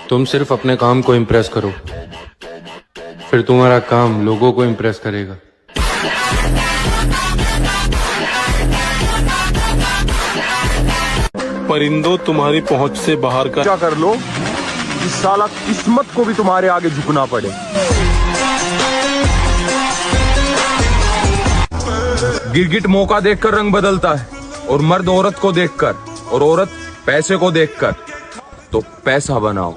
तुम सिर्फ अपने काम को इम्प्रेस करो, फिर तुम्हारा काम लोगों को इम्प्रेस करेगा। परिंदों तुम्हारी पहुंच से बाहर का क्या कर लो कि साला किस्मत को भी तुम्हारे आगे झुकना पड़े। गिरगिट मौका देखकर रंग बदलता है, और मर्द औरत को देखकर, और औरत पैसे को देखकर। तो पैसा बनाओ।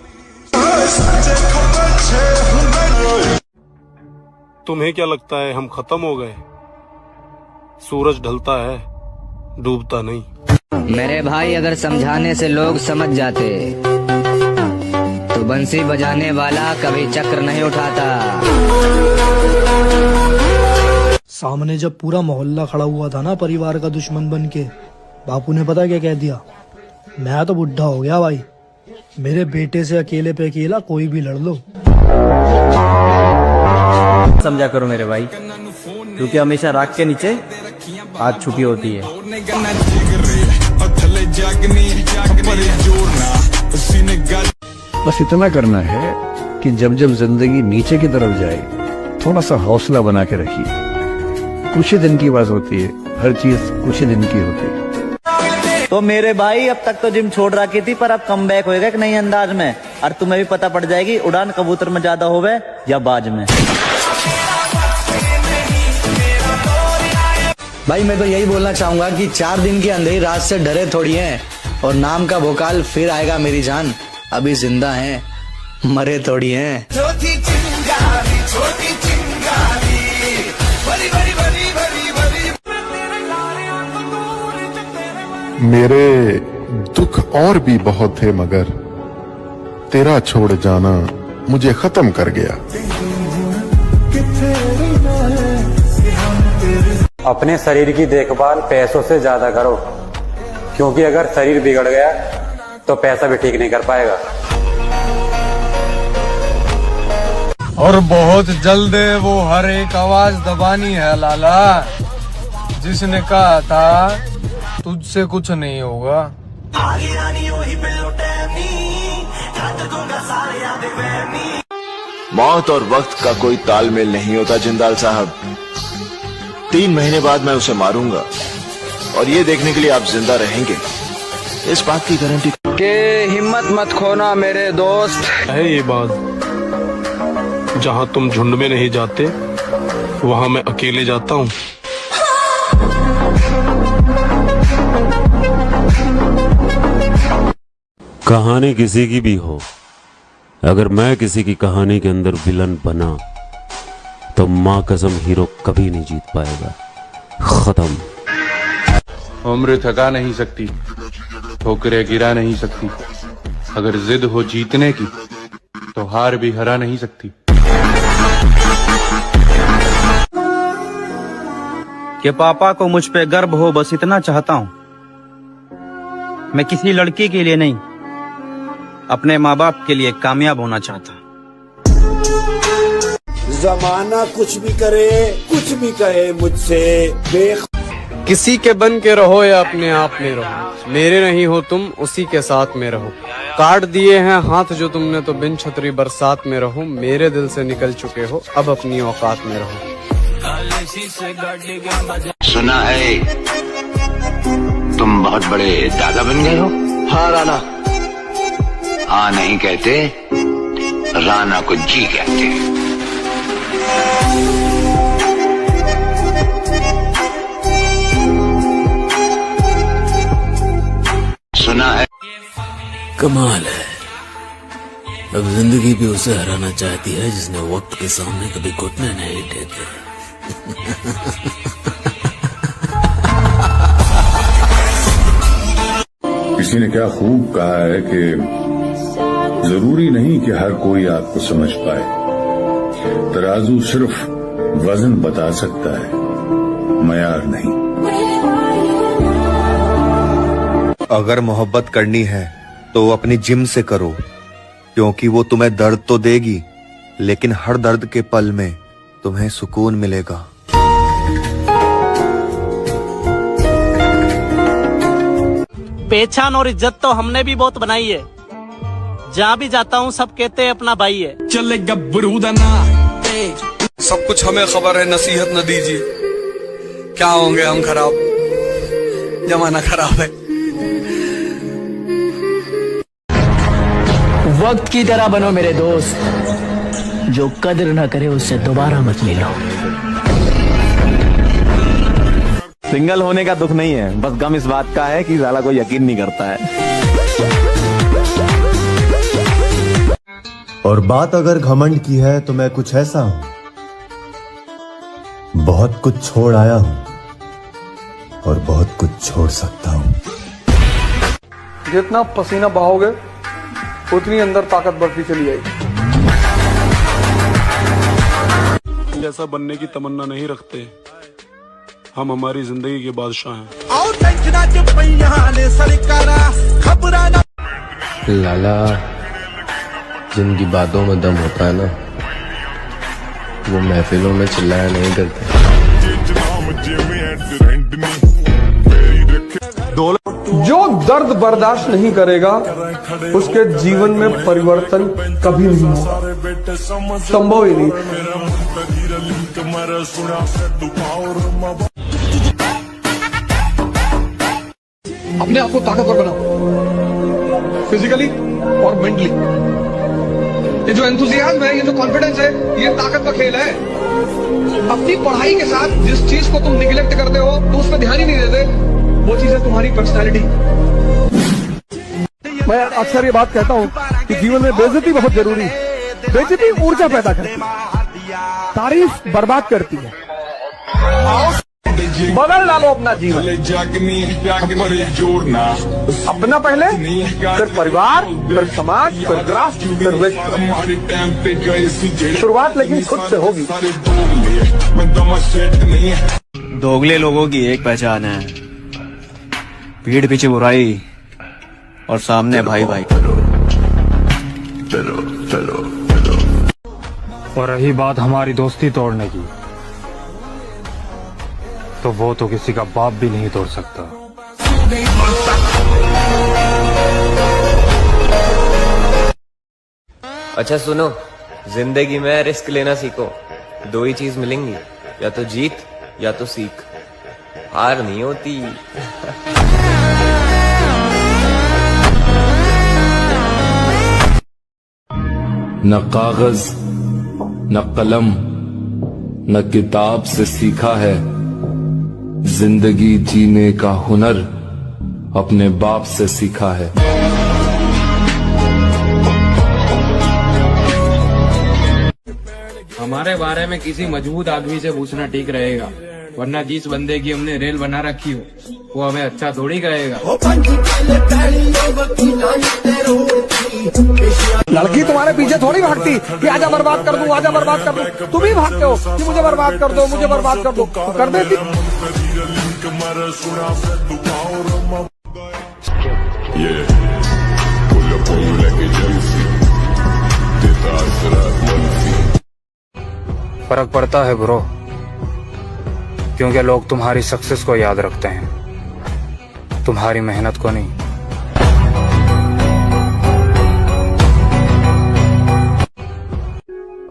तुम्हें क्या लगता है हम खत्म हो गए? सूरज ढलता है, डूबता नहीं। मेरे भाई अगर समझाने से लोग समझ जाते तो बंसी बजाने वाला कभी चक्र नहीं उठाता। सामने जब पूरा मोहल्ला खड़ा हुआ था ना परिवार का दुश्मन बन के, बापू ने पता क्या कह दिया? मैं तो बुढ़ा हो गया भाई, मेरे बेटे से अकेले पे अकेला कोई भी लड़ लो। समझा करो मेरे भाई, क्योंकि हमेशा राख के नीचे आग छुपी होती है। बस इतना करना है कि जब जब जिंदगी नीचे की तरफ जाए थोड़ा सा हौसला बना के रखिए। कुछ ही दिन की बात होती है, हर चीज कुछ ही दिन की होती है। तो मेरे भाई अब तक तो जिम छोड़ रखी थी, पर अब कम बैक होएगा एक नई अंदाज में, और तुम्हें भी पता पड़ जाएगी उड़ान कबूतर में ज्यादा होवे या बाज में। भाई मैं तो यही बोलना चाहूंगा कि 4 दिन की अंधेरी रात से डरे थोड़ी हैं, और नाम का भोकाल फिर आएगा मेरी जान। अभी जिंदा हैं, मरे थोड़ी हैं। छोटी चिंगारी छोटी चिंगारी बड़ी बड़ी बड़ी बड़ी बड़ी। मेरे दुख और भी बहुत थे, मगर तेरा छोड़ जाना मुझे खत्म कर गया। अपने शरीर की देखभाल पैसों से ज्यादा करो, क्योंकि अगर शरीर बिगड़ गया तो पैसा भी ठीक नहीं कर पाएगा। और बहुत जल्द वो हर एक आवाज दबानी है लाला, जिसने कहा था तुझसे कुछ नहीं होगा। मौत और वक्त का कोई तालमेल नहीं होता जिंदाल साहब। 3 महीने बाद मैं उसे मारूंगा, और ये देखने के लिए आप जिंदा रहेंगे, इस बात की गारंटी। के हिम्मत मत खोना मेरे दोस्त। है ये बात, जहाँ तुम झुंड में नहीं जाते वहाँ मैं अकेले जाता हूँ। कहानी किसी की भी हो, अगर मैं किसी की कहानी के अंदर विलन बना तो माँ कसम हीरो कभी नहीं जीत पाएगा। खत्म। उम्र थका नहीं सकती, ठोकरें गिरा नहीं सकती। अगर जिद हो जीतने की तो हार भी हरा नहीं सकती। कि पापा को मुझ पे गर्व हो, बस इतना चाहता हूँ। मैं किसी लड़की के लिए नहीं, अपने माँ बाप के लिए कामयाब होना चाहता हूँ। जमाना कुछ भी करे, कुछ भी कहे मुझसे किसी के बन के रहो या अपने आप में रहो, मेरे नहीं हो तुम उसी के साथ में रहो। काट दिए हैं हाथ जो तुमने तो बिन छतरी बरसात में रहो। मेरे दिल से निकल चुके हो, अब अपनी औकात में रहो। सुना है तुम बहुत बड़े दादा बन गए हो। हाँ राणा, हाँ नहीं कहते, राणा को जी कहते हैं। सुना है कमाल है, अब जिंदगी भी उसे हराना चाहती है जिसने वक्त के सामने कभी घुटने नहीं टेके। किसी ने क्या खूब कहा है कि जरूरी नहीं कि हर कोई आपको समझ पाए। तराजू सिर्फ वजन बता सकता है, मयार नहीं। अगर मोहब्बत करनी है तो अपनी जिम से करो, क्योंकि वो तुम्हें दर्द तो देगी, लेकिन हर दर्द के पल में तुम्हें सुकून मिलेगा। पहचान और इज्जत तो हमने भी बहुत बनाई है, जहाँ भी जाता हूँ सब कहते हैं अपना भाई है। चले गब्बरू दाना, सब कुछ हमें खबर है, नसीहत न दीजिए। क्या होंगे हम खराब, जमाना खराब है। वक्त की तरह बनो मेरे दोस्त, जो कदर न करे उससे दोबारा मत मिलो। सिंगल होने का दुख नहीं है, बस गम इस बात का है कि साला कोई यकीन नहीं करता है। और बात अगर घमंड की है तो मैं कुछ ऐसा हूं, बहुत कुछ छोड़ आया हूं और बहुत कुछ छोड़ सकता हूं। जितना पसीना बहाओगे उतनी अंदर ताकत बढ़ती चली आएगी। जैसा बनने की तमन्ना नहीं रखते, हम हमारी जिंदगी के बादशाह हैं। लाला, जिनकी बातों में दम होता है ना, वो महफिलों में चिल्लाया नहीं करते। जो दर्द बर्दाश्त नहीं करेगा उसके जीवन में परिवर्तन कभी नहीं होगा, संभव ही नहीं। अपने आप को ताकतवर बनाओ, फिजिकली और मेंटली। ये जो एंथुसियाज्म है, ये जो कॉन्फिडेंस है, ये ताकत का खेल है। अपनी पढ़ाई के साथ जिस चीज चीज को तुम निगलेक्ट करते हो, तो उस पर ध्यान ही नहीं देते, वो चीज है तुम्हारी पर्सनैलिटी। मैं अक्सर ये बात कहता हूँ कि जीवन में बेइज्जती बहुत जरूरी है। बेइज्जती ऊर्जा पैदा करती है, तारीफ बर्बाद करती है। बदल डालो अपना जीवन, अपना पहले, फिर परिवार, फिर समाज, फिर राष्ट्र, फिर विश्व। शुरुआत लेकिन खुद से होगी। दोगले लोगों की एक पहचान है, पीठ पीछे बुराई और सामने भाई भाई। और रही बात हमारी दोस्ती तोड़ने की, तो वो तो किसी का बाप भी नहीं तोड़ सकता। अच्छा सुनो, जिंदगी में रिस्क लेना सीखो। दो ही चीज मिलेंगी, या तो जीत या तो सीख। हार नहीं होती। न कागज न कलम न किताब से सीखा है, जिंदगी जीने का हुनर अपने बाप से सीखा है। हमारे बारे में किसी मजबूत आदमी से पूछना ठीक रहेगा, वरना जिस बंदे की हमने रेल बना रखी हो वो हमें अच्छा थोड़ी कहेगा। लड़की तुम्हारे पीछे थोड़ी भागती कि आजा बर्बाद कर दूं, आजा बर्बाद कर दूं। तुम ही भागते हो कि मुझे बर्बाद कर दो, मुझे बर्बाद कर दो, तो कर देती। फर्क पड़ता है ब्रो, क्योंकि लोग तुम्हारी सक्सेस को याद रखते हैं, तुम्हारी मेहनत को नहीं।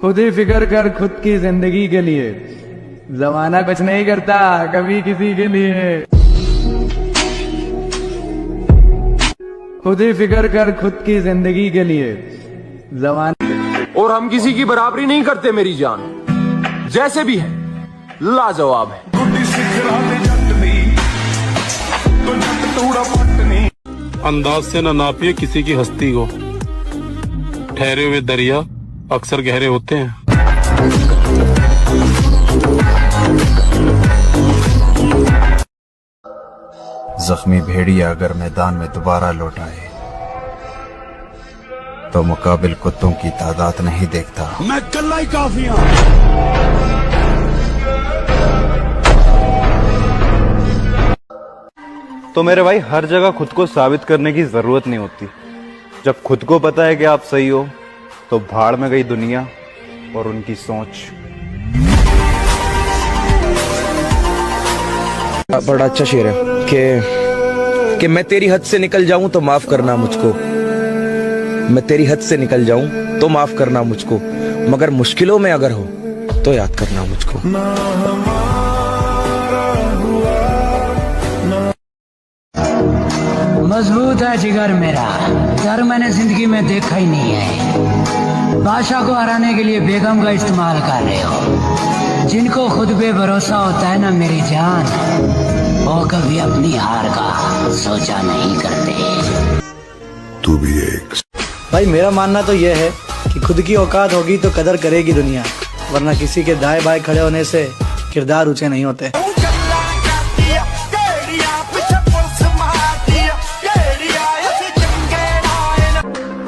खुद ही फिक्र कर खुद की जिंदगी के लिए, जमाना कुछ नहीं करता कभी किसी के लिए। खुद ही फिक्र कर खुद की जिंदगी के लिए, जमाना। और हम किसी की बराबरी नहीं करते मेरी जान, जैसे भी है लाजवाब है। अंदाज से न नापिए किसी की हस्ती को, ठहरे हुए दरिया अक्सर गहरे होते हैं। जख्मी भेड़िया अगर मैदान में दोबारा लौट आए तो मुकाबिल कुत्तों की तादाद नहीं देखता। मैं कल्ला ही काफी हूं। तो मेरे भाई, हर जगह खुद को साबित करने की जरूरत नहीं होती। जब खुद को पता है कि आप सही हो, तो भाड़ में गई दुनिया और उनकी सोच। बड़ा अच्छा शेर है कि मैं तेरी हद से निकल जाऊं तो माफ करना मुझको, मैं तेरी हद से निकल जाऊं तो माफ करना मुझको, मगर मुश्किलों में अगर हो तो याद करना मुझको। मजबूत है जिगर मेरा, डर मैंने जिंदगी में देखा ही नहीं है। बादशाह को हराने के लिए बेगम का इस्तेमाल कर रहे हो। जिनको खुद पे भरोसा होता है ना मेरी जान, वो कभी अपनी हार का सोचा नहीं करते। तू भी एक। भाई मेरा मानना तो यह है कि खुद की औकात होगी तो कदर करेगी दुनिया, वरना किसी के दाएं बाएं खड़े होने से किरदार ऊंचे नहीं होते।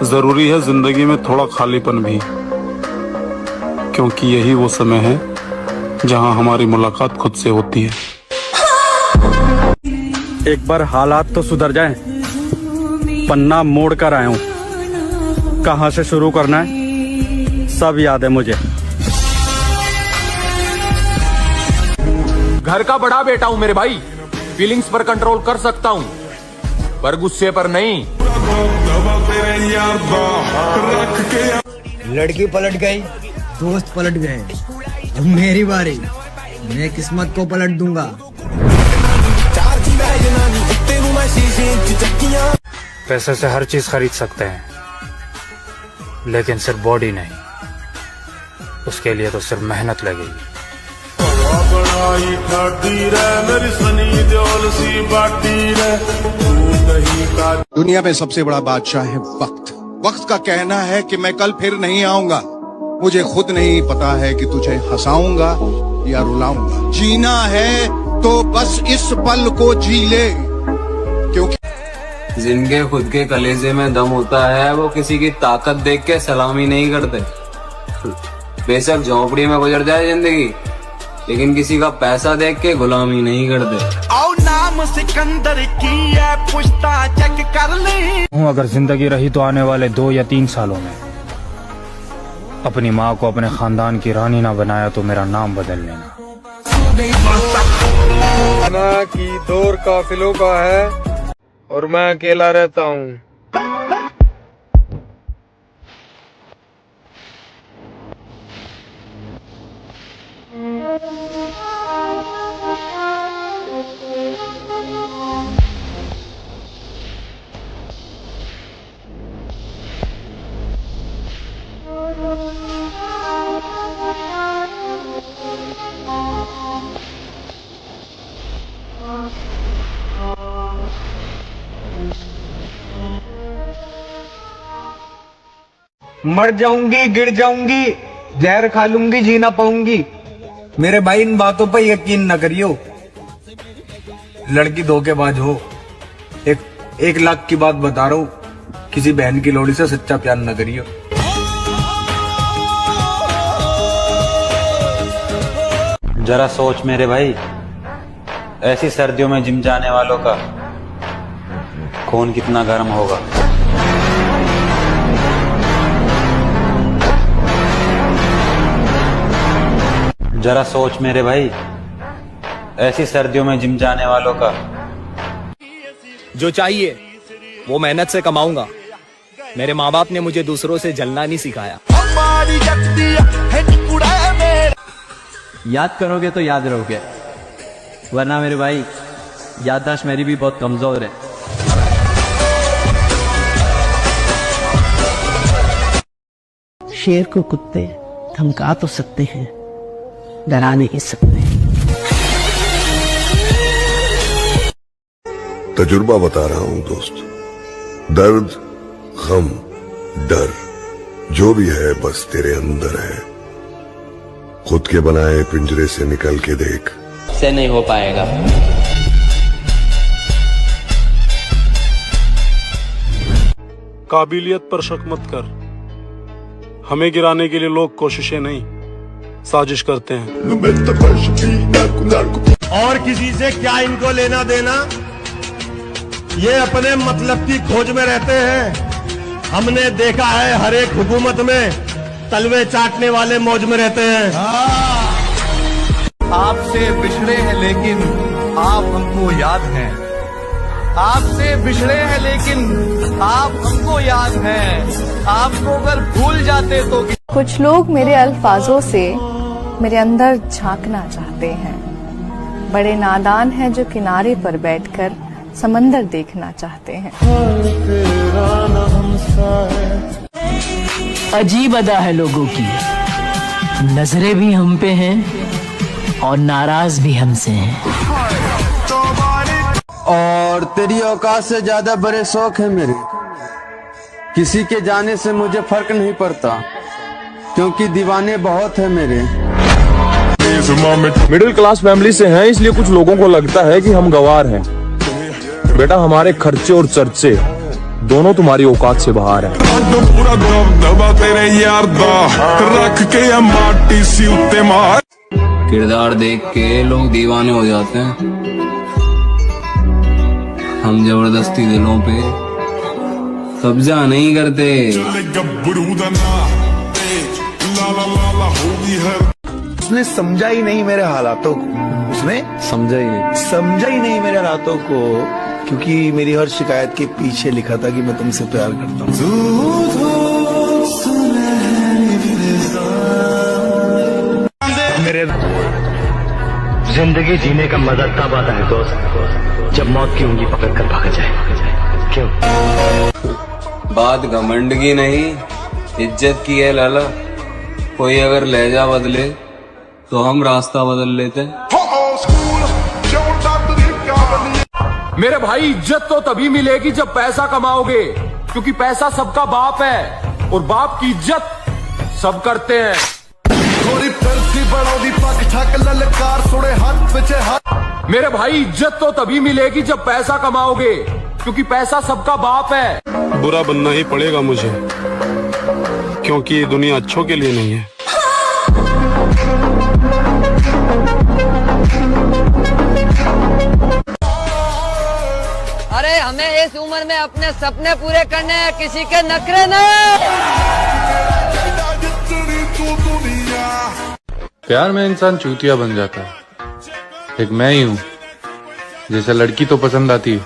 जरूरी है जिंदगी में थोड़ा खालीपन भी, क्योंकि यही वो समय है जहां हमारी मुलाकात खुद से होती है। एक बार हालात तो सुधर जाएं, पन्ना मोड़ कर आया हूं, कहां से शुरू करना है सब याद है मुझे। घर का बड़ा बेटा हूं मेरे भाई, फीलिंग्स पर कंट्रोल कर सकता हूं, पर गुस्से पर नहीं। लड़की पलट गई, दोस्त पलट गए, अब मेरी बारी, मैं किस्मत को पलट दूंगा। पैसे से हर चीज खरीद सकते हैं, लेकिन सिर्फ बॉडी नहीं, उसके लिए तो सिर्फ मेहनत लगेगी। आई ठाडी रे मेरी सनी देओल सी बाटी रे तू नहीं का। दुनिया में सबसे बड़ा बादशाह है वक्त। वक्त का कहना है कि मैं कल फिर नहीं आऊंगा। मुझे खुद नहीं पता है कि तुझे हंसाऊंगा या रुलाऊंगा। जीना है तो बस इस पल को जी ले, क्योंकि जिनके खुद के कलेजे में दम होता है वो किसी की ताकत देख के सलामी नहीं करते। बेशक झोपड़ी में गुजर जाए जिंदगी, लेकिन किसी का पैसा देख के गुलामी नहीं करते। आओ नाम सिकंदर की है पुश्ता चेक कर ले। अगर जिंदगी रही तो आने वाले 2 या 3 सालों में अपनी माँ को अपने खानदान की रानी ना बनाया तो मेरा नाम बदल लेना। खाना की दौर काफिलों का है और मैं अकेला रहता हूँ। मर जाऊंगी, गिर जाऊंगी, जहर खा लूंगी, जी ना पाऊंगी। मेरे भाई इन बातों पर यकीन न करियो। लड़की धोखेबाज हो। 1 लाख की बात बता रहा हूँ, किसी बहन की लोड़ी से सच्चा प्यार न करियो। जरा सोच मेरे भाई, ऐसी सर्दियों में जिम जाने वालों का खून कितना गर्म होगा। जरा सोच मेरे भाई, ऐसी सर्दियों में जिम जाने वालों का। जो चाहिए वो मेहनत से कमाऊंगा। मेरे माँ बाप ने मुझे दूसरों से जलना नहीं सिखाया। याद करोगे तो याद रहोगे, वरना मेरे भाई याददाश्त मेरी भी बहुत कमजोर है। शेर को कुत्ते धमका तो सकते हैं, डरा नहीं सकते। तजुर्बा बता रहा हूं दोस्त। दर्द, गम, डर जो भी है बस तेरे अंदर है। खुद के बनाए पिंजरे से निकल के देख, से नहीं हो पाएगा। काबिलियत पर शक मत कर। हमें गिराने के लिए लोग कोशिशें नहीं, साजिश करते हैं। और किसी से क्या इनको लेना देना? ये अपने मतलब की खोज में रहते हैं। हमने देखा है हर एक हुकूमत में तलवे चाटने वाले मौज में रहते हैं। आपसे बिछड़े हैं लेकिन आप हमको याद हैं। आपसे बिछड़े हैं लेकिन आप हमको याद हैं। आपको अगर भूल जाते तो। कुछ लोग मेरे अल्फाजों से मेरे अंदर झांकना चाहते हैं। बड़े नादान हैं जो किनारे पर बैठकर समंदर देखना चाहते हैं। अजीब अदा है लोगों की, नजरें भी हम पे हैं और नाराज भी हमसे हैं। और तेरी औकात से ज्यादा बड़े शौक है मेरे। किसी के जाने से मुझे फर्क नहीं पड़ता, क्योंकि दीवाने बहुत है मेरे। मिडिल क्लास फैमिली से हैं, इसलिए कुछ लोगों को लगता है कि हम गवार हैं। बेटा, हमारे खर्चे और चर्चे दोनों तुम्हारी औकात से बाहर हैं। पूरा दबा तेरे यार दा रख के माटी सी उत्ते मार। किरदार देख के लोग दीवाने हो जाते हैं। हम जबरदस्ती दिलों पे कब्जा नहीं करते। उसने समझा ही नहीं मेरे हालातों को। उसने समझा ही नहीं मेरे हालातों को, क्योंकि मेरी हर शिकायत के पीछे लिखा था कि मैं तुमसे प्यार करता हूँ। मेरे जिंदगी जीने का मजा तब आता है दोस्त, जब मौत की उंगली पकड़ कर भाग जाए। क्यों? बात घमंड की नहीं, इज्जत की है लाला। कोई अगर लहजा बदले तो हम रास्ता बदल लेते हैं। मेरे भाई इज्जत तो तभी मिलेगी जब पैसा कमाओगे, क्योंकि पैसा सबका बाप है और बाप की इज्जत सब करते हैं। मेरे भाई इज्जत तो तभी मिलेगी जब पैसा कमाओगे, क्योंकि पैसा सबका बाप है। बुरा बनना ही पड़ेगा मुझे, क्योंकि ये दुनिया अच्छों के लिए नहीं है। अरे हमें इस उम्र में अपने सपने पूरे करने हैं, किसी के नखरे नहीं। प्यार में इंसान चूतिया बन जाता है। एक मैं ही हूँ जैसे लड़की तो पसंद आती है,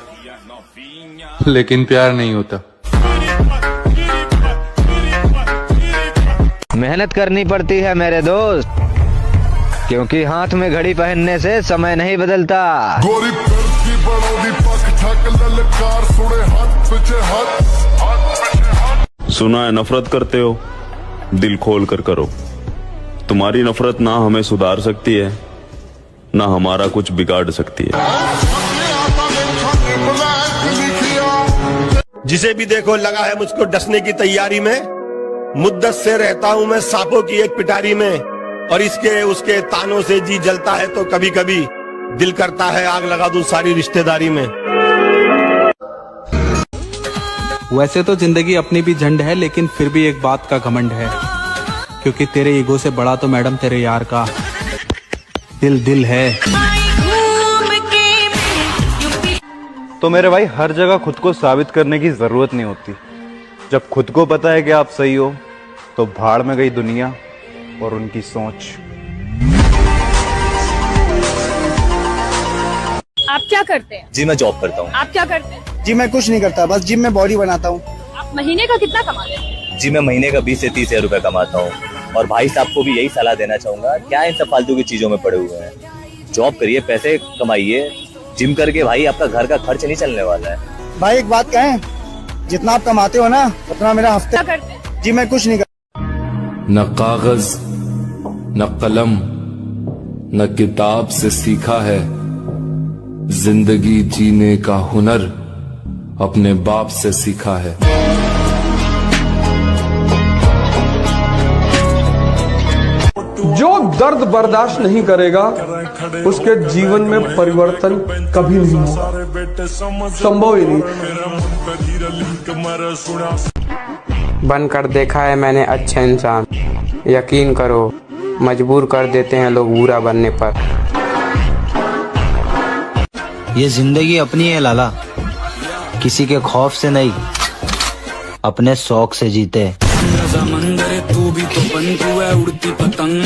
लेकिन प्यार नहीं होता। मेहनत करनी पड़ती है मेरे दोस्त, क्योंकि हाथ में घड़ी पहनने से समय नहीं बदलता। सुना है नफरत करते हो, दिल खोल कर करो। तुम्हारी नफरत ना हमें सुधार सकती है, ना हमारा कुछ बिगाड़ सकती है। जिसे भी देखो लगा है मुझको डसने की तैयारी में। मुद्दत से रहता हूं मैं सांपों की एक पिटारी में, और इसके उसके तानों से जी जलता है तो कभी कभी दिल करता है आग लगा दूं सारी रिश्तेदारी में। वैसे तो जिंदगी अपनी भी झंड है, लेकिन फिर भी एक बात का घमंड है, क्योंकि तेरे ईगो से बड़ा तो मैडम तेरे यार का दिल है। तो मेरे भाई हर जगह खुद को साबित करने की जरूरत नहीं होती। जब खुद को पता है कि आप सही हो तो भाड़ में गई दुनिया और उनकी सोच। आप क्या करते हैं? जी मैं जॉब करता हूँ। आप क्या करते हैं? जी मैं कुछ नहीं करता, बस जिम में बॉडी बनाता हूँ। आप महीने का कितना कमाते हैं? जी मैं महीने का 20 से 30 हजार रुपए कमाता हूँ। और भाई साहब को भी यही सलाह देना चाहूंगा, क्या इन सब फालतू की चीजों में पड़े हुए हैं। जॉब करिए, पैसे कमाइए। जिम करके भाई आपका घर का खर्च नहीं चलने वाला है। भाई एक बात कहें, जितना आप कमाते हो ना उतना मेरा हफ्ते। क्या करते हैं? जी मैं कुछ नहीं करता। न कागज न कलम न किताब से सीखा है, जिंदगी जीने का हुनर अपने बाप से सीखा है। जो दर्द बर्दाश्त नहीं करेगा उसके जीवन में परिवर्तन कभी नहीं होगा, संभव ही नहीं। बनकर देखा है मैंने अच्छा इंसान, यकीन करो मजबूर कर देते हैं लोग बुरा बनने पर। ये जिंदगी अपनी है लाला, किसी के खौफ से नहीं, अपने शौक से जीते। समंदर तू भी तो बन तू है उड़ती पतंग।